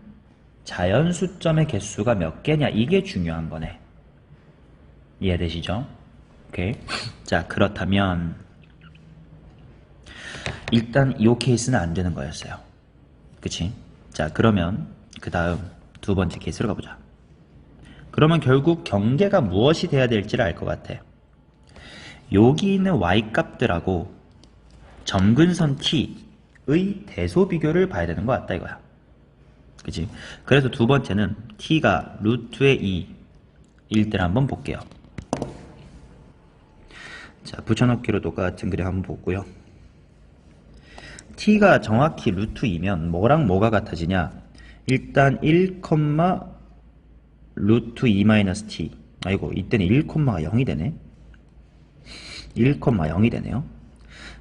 자연수점의 개수가 몇 개냐? 이게 중요한 거네. 이해되시죠? 오케이. 자, 그렇다면 일단 이 케이스는 안 되는 거였어요. 그치? 자, 그러면 그 다음 두 번째 케이스로 가보자. 그러면 결국 경계가 무엇이 돼야 될지를 알 것 같아. 여기 있는 y값들하고 점근선 t의 대소 비교를 봐야 되는 것 같다 이거야. 그치? 그래서 두 번째는 t가 루트의 2일 때를 한번 볼게요. 자, 붙여넣기로 똑같은 그림 한번 보고요. t가 정확히 루트 2면 뭐랑 뭐가 같아지냐? 일단 1, 루트 2 마이너스 t. 아이고, 이때는 1,가 0이 되네. 1,0이 되네요.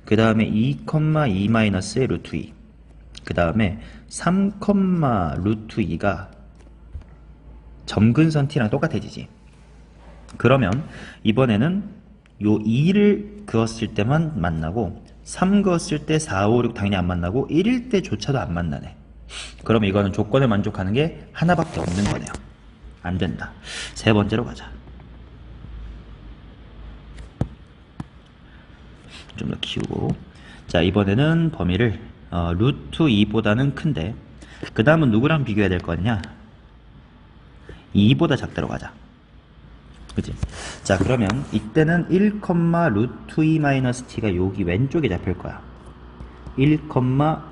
그 다음에 2, 2 마이너스의 루트 2. 그 다음에 3, 루트 2가 점근선 t랑 똑같아지지. 그러면 이번에는 요 2를 그었을 때만 만나고 3 그었을 때 4, 5, 6 당연히 안 만나고 1일 때조차도 안 만나네. 그럼 이거는 조건에 만족하는 게 하나밖에 없는 거네요. 안 된다. 세 번째로 가자. 좀 더 키우고. 자, 이번에는 범위를 루트 2보다는 큰데 그 다음은 누구랑 비교해야 될 거냐? 2보다 작다로 가자. 그치? 자, 그러면 이때는 1, 루트 2 마이너스 t가 여기 왼쪽에 잡힐 거야. 1,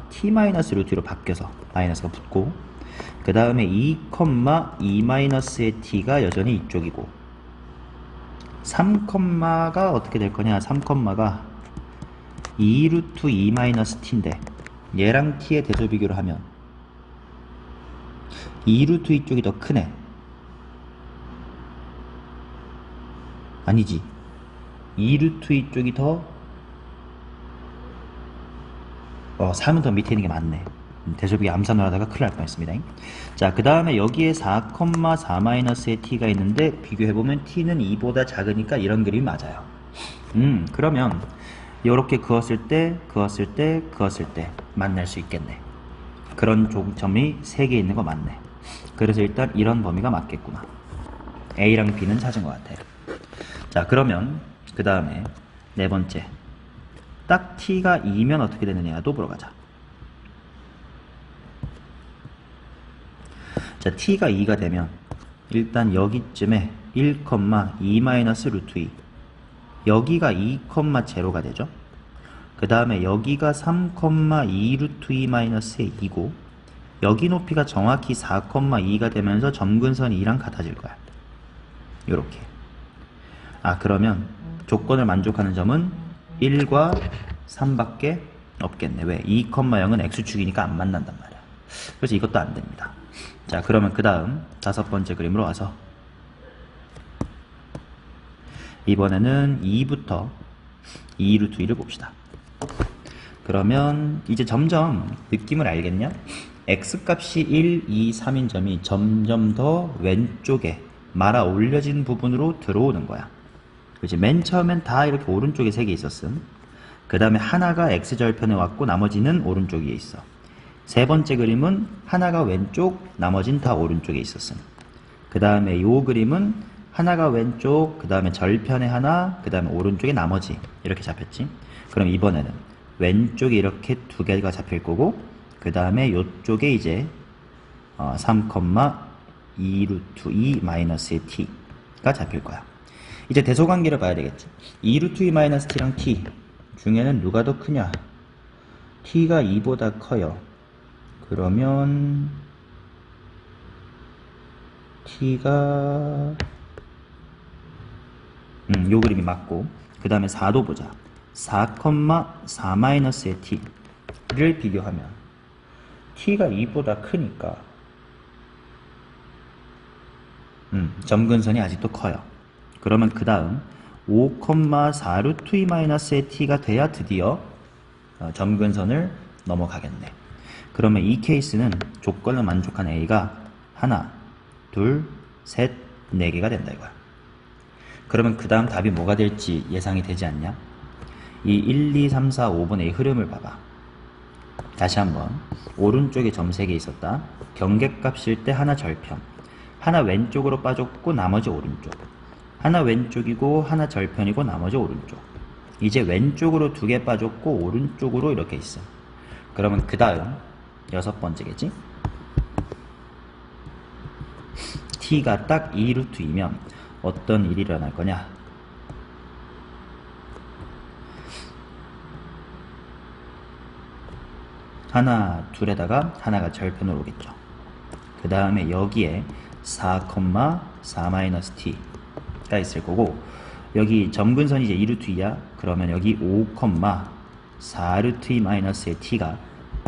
t 마이너스 루트 2로 바뀌어서 마이너스가 붙고 그 다음에 2, 2 마이너스의 t가 여전히 이쪽이고 3가 어떻게 될 거냐? 3가 2 루트 2 마이너스 t인데 얘랑 t의 대소 비교를 하면 2 루트 이쪽이 더 크네. 아니지. 2 루트 이쪽이 더 3은 더 밑에 있는 게 맞네. 대소비기 암산을 하다가 큰일 날 뻔했습니다. 자, 그 다음에 여기에 4,4 마이너스의 t가 있는데 비교해보면 t는 2보다 작으니까 이런 그림이 맞아요. 그러면 이렇게 그었을 때, 그었을 때, 그었을 때 만날 수 있겠네. 그런 점이 3개 있는 거 맞네. 그래서 일단 이런 범위가 맞겠구나. A랑 B는 찾은 것 같아요. 자, 그러면 그 다음에 네 번째, 딱 T가 2면 어떻게 되느냐도 보러 가자. 자, T가 2가 되면 일단 여기쯤에 1,2-루트 2 여기가 2,0가 되죠. 그 다음에 여기가 3,2루트 2-의 2고 여기 높이가 정확히 4,2가 되면서 점근선이 2랑 같아질 거야. 요렇게. 그러면 조건을 만족하는 점은 1과 3밖에 없겠네. 왜? 2,0은 x축이니까 안 만난단 말이야. 그래서 이것도 안 됩니다. 자, 그러면 그 다음 5번째 그림으로 와서 이번에는 2부터 2루트 2를 봅시다. 그러면 이제 점점 느낌을 알겠냐? x값이 1, 2, 3인 점이 점점 더 왼쪽에 말아 올려진 부분으로 들어오는 거야. 그치? 맨 처음엔 다 이렇게 오른쪽에 3개 있었음. 그 다음에 하나가 x절편에 왔고 나머지는 오른쪽에 있어. 세 번째 그림은 하나가 왼쪽, 나머진 다 오른쪽에 있었음. 그 다음에 요 그림은 하나가 왼쪽, 그 다음에 절편에 하나, 그 다음에 오른쪽에 나머지 이렇게 잡혔지. 그럼 이번에는 왼쪽에 이렇게 2개가 잡힐 거고 그 다음에 요쪽에 이제 3,2루트 2-의 t가 잡힐 거야. 이제 대소관계를 봐야 되겠지. 2루트 2-t랑 t 중에는 누가 더 크냐? t가 2보다 커요. 그러면 t가 요 그림이 맞고 그 다음에 4도 보자. 4,4-의 t를 비교하면 t가 2보다 크니까 점근선이 아직도 커요. 그러면 그 다음 5,4루트 2-의 t가 돼야 드디어 점근선을 넘어가겠네. 그러면 이 케이스는 조건을 만족한 A가 하나, 둘, 셋, 4개가 된다 이거야. 그러면 그 다음 답이 뭐가 될지 예상이 되지 않냐? 이 1, 2, 3, 4, 5번의 흐름을 봐봐. 다시 한번 오른쪽에 점 3개 있었다. 경계값일 때 하나 절편, 하나 왼쪽으로 빠졌고 나머지 오른쪽, 하나 왼쪽이고 하나 절편이고 나머지 오른쪽. 이제 왼쪽으로 2개 빠졌고 오른쪽으로 이렇게 있어. 그러면 그 다음 6번째겠지? t가 딱 2루트 2면 어떤 일이 일어날 거냐? 하나, 둘에다가 하나가 절편으로 오겠죠. 그 다음에 여기에 4,4-t가 있을 거고 여기 점근선이 이제 2루트 2야. 그러면 여기 5,4루트 2-의 t가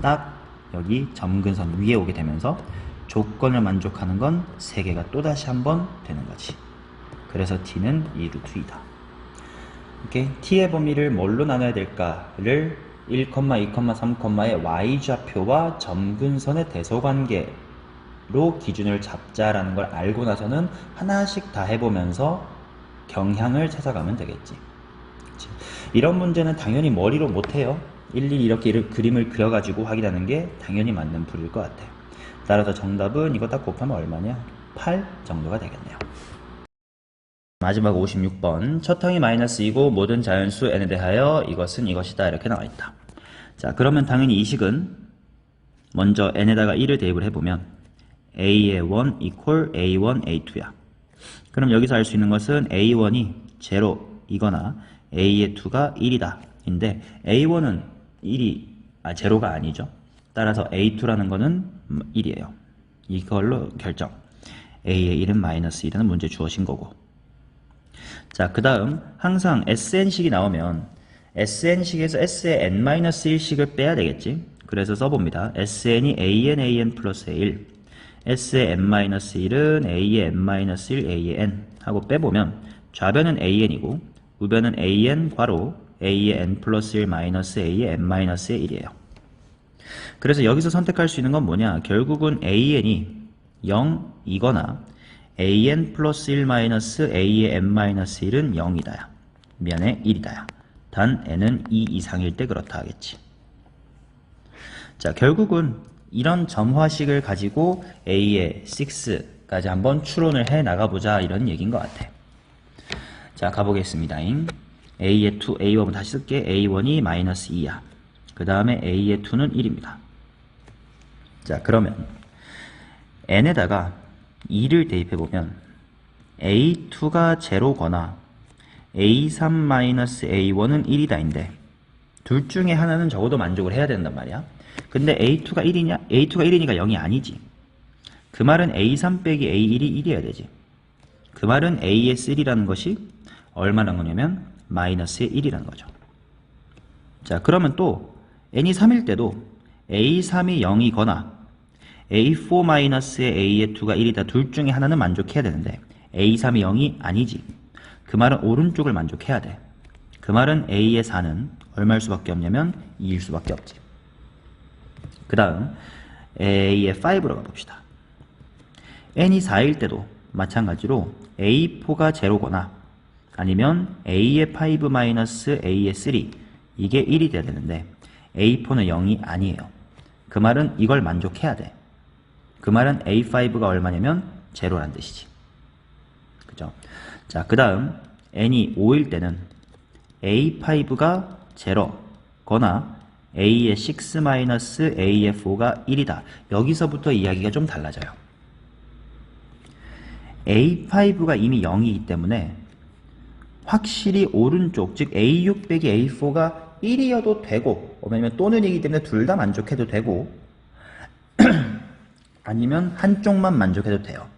딱 여기 점근선 위에 오게 되면서 조건을 만족하는 건 3개가 또다시 한번 되는 거지. 그래서 t는 2루트 2다. 이렇게 t의 범위를 뭘로 나눠야 될까를 1, 2, 3의 y좌표와 점근선의 대소관계로 기준을 잡자라는 걸 알고 나서는 하나씩 다 해보면서 경향을 찾아가면 되겠지. 그치? 이런 문제는 당연히 머리로 못해요. 일일이 이렇게 그림을 그려가지고 확인하는 게 당연히 맞는 풀일 것 같아. 따라서 정답은 이거 딱 곱하면 얼마냐? 8 정도가 되겠네요. 마지막 56번. 첫 항이 마이너스이고 모든 자연수 n에 대하여 이것은 이것이다 이렇게 나와있다. 자, 그러면 당연히 이 식은 먼저 n에다가 1을 대입을 해보면 a의 1 equal a1 a2야. 그럼 여기서 알 수 있는 것은 a1이 0이거나 a의 2가 1이다 인데 a1은 0가 아니죠. 따라서 a2라는 거는 1이에요. 이걸로 결정. a의 1은 마이너스 1이라는 문제 주어진 거고. 자, 그 다음 항상 SN식이 나오면 SN식에서 S의 n-1식을 빼야 되겠지. 그래서 써봅니다. SN이 AN 플러스 1 S의 n-1은 A의 n-1 A의 n 하고 빼보면 좌변은 AN이고 우변은 AN 괄호 A의 n 플러스 1 마이너스 A의 n-의 1이에요. 그래서 여기서 선택할 수 있는 건 뭐냐? 결국은 AN이 0이거나 AN 플러스 1 마이너스 A의 n-1은 0이다야. 미안해, 1이다야. 단 n은 2 이상일 때 그렇다 하겠지. 자, 결국은 이런 점화식을 가지고 a의 6까지 한번 추론을 해 나가보자 이런 얘기인 것 같아. 자, 가보겠습니다. a의 2, a1은 다시 쓸게. a1이 마이너스 2야. 그 다음에 a의 2는 1입니다. 자, 그러면 n에다가 2를 대입해보면 a2가 제로거나 a3-a1은 1이다인데 둘 중에 하나는 적어도 만족을 해야 된단 말이야. 근데 a2가 1이냐? a2가 1이니까 0이 아니지. 그 말은 a3 빼기 a1이 1이어야 되지. 그 말은 a의 3라는 것이 얼마란 거냐면 마이너스의 1이라는 거죠. 자, 그러면 또 n이 3일 때도 a3이 0이거나 a4-의 a의 2가 1이다. 둘 중에 하나는 만족해야 되는데 a3이 0이 아니지. 그 말은 오른쪽을 만족해야 돼. 그 말은 a의 4는 얼마일 수밖에 없냐면 2일 수밖에 없지. 그 다음 a의 5로 가봅시다. n이 4일 때도 마찬가지로 a4가 제로거나 아니면 a의 5-a의 3 이게 1이 돼야 되는데 a4는 0이 아니에요. 그 말은 이걸 만족해야 돼. 그 말은 a5가 얼마냐면 제로란 뜻이지. 그죠? 자, 그 다음 n이 5일 때는 a5가 제로거나 a의 6-a의 4가 1이다. 여기서부터 이야기가 좀 달라져요. a5가 이미 0이기 때문에 확실히 오른쪽, 즉 a6 빼기 a4가 1이어도 되고, 왜냐면 또는 이기 때문에 둘 다 만족해도 되고, 아니면 한쪽만 만족해도 돼요.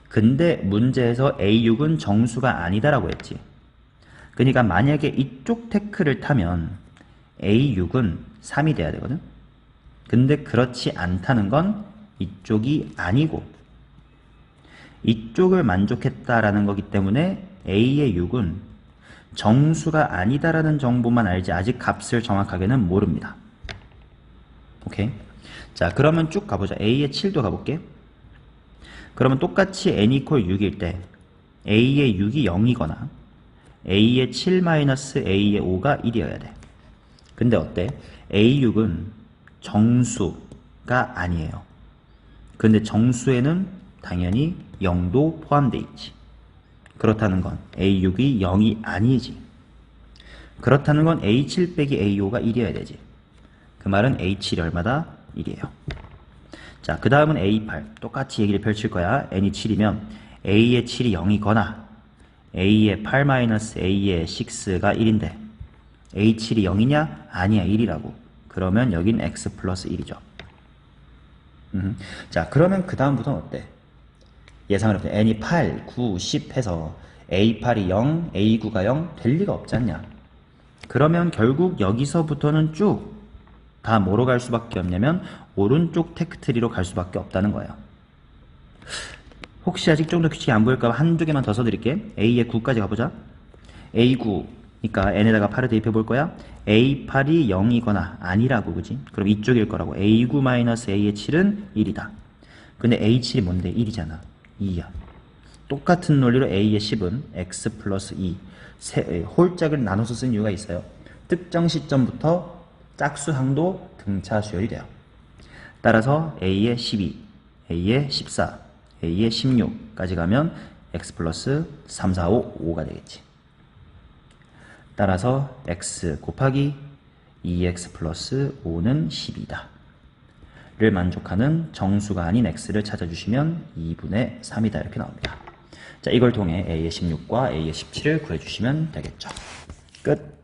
근데 문제에서 a6은 정수가 아니다라고 했지. 그러니까 만약에 이쪽 태클을 타면 a6은 3이 돼야 되거든. 근데 그렇지 않다는 건 이쪽이 아니고 이쪽을 만족했다라는 거기 때문에 a의 6은 정수가 아니다라는 정보만 알지 아직 값을 정확하게는 모릅니다. 오케이? 자, 그러면 쭉 가보자. a의 7도 가볼게. 그러면 똑같이 n equal 6일 때 a의 6이 0이거나 a의 7-a의 5가 1이어야 돼. 근데 어때? a6은 정수가 아니에요. 근데 정수에는 당연히 0도 포함되어 있지. 그렇다는 건 a6이 0이 아니지. 그렇다는 건 a7 빼기 a5가 1이어야 되지. 그 말은 a7이 얼마다? 1이에요. 자, 그 다음은 a8. 똑같이 얘기를 펼칠 거야. n이 7이면 a의 7이 0이거나 a의 8-a의 6가 1인데 a7이 0이냐? 아니야, 1이라고. 그러면 여긴 x 플러스 1이죠. 자, 그러면 그 다음부터는 어때? 예상을 해보세요. n이 8, 9, 10 해서 a8이 0, a9가 0 될 리가 없지 않냐? 그러면 결국 여기서부터는 쭉 다 뭐로 갈 수밖에 없냐면 오른쪽 테크트리로 갈 수밖에 없다는 거예요. 혹시 아직 좀 더 규칙이 안 보일까 봐 한두 개만 더 써드릴게. a의 9까지 가보자. a9 그러니까 n에다가 8을 대입해 볼 거야. a8이 0이거나 아니라고, 그지? 그럼 이쪽일 거라고. a9-a의 7은 1이다. 근데 a7이 뭔데? 1이잖아. 2야. 똑같은 논리로 a의 10은 x 플러스 2 홀짝을 나눠서 쓴 이유가 있어요. 특정 시점부터 짝수 항도 등차 수열이 돼요. 따라서 a의 12, a의 14, a의 16까지 가면 x 플러스 3, 4, 5, 5가 되겠지. 따라서 x 곱하기 2x 플러스 5는 10이다. 를 만족하는 정수가 아닌 x를 찾아주시면 2분의 3이다. 이렇게 나옵니다. 자, 이걸 통해 a의 16과 a의 17을 구해주시면 되겠죠. 끝.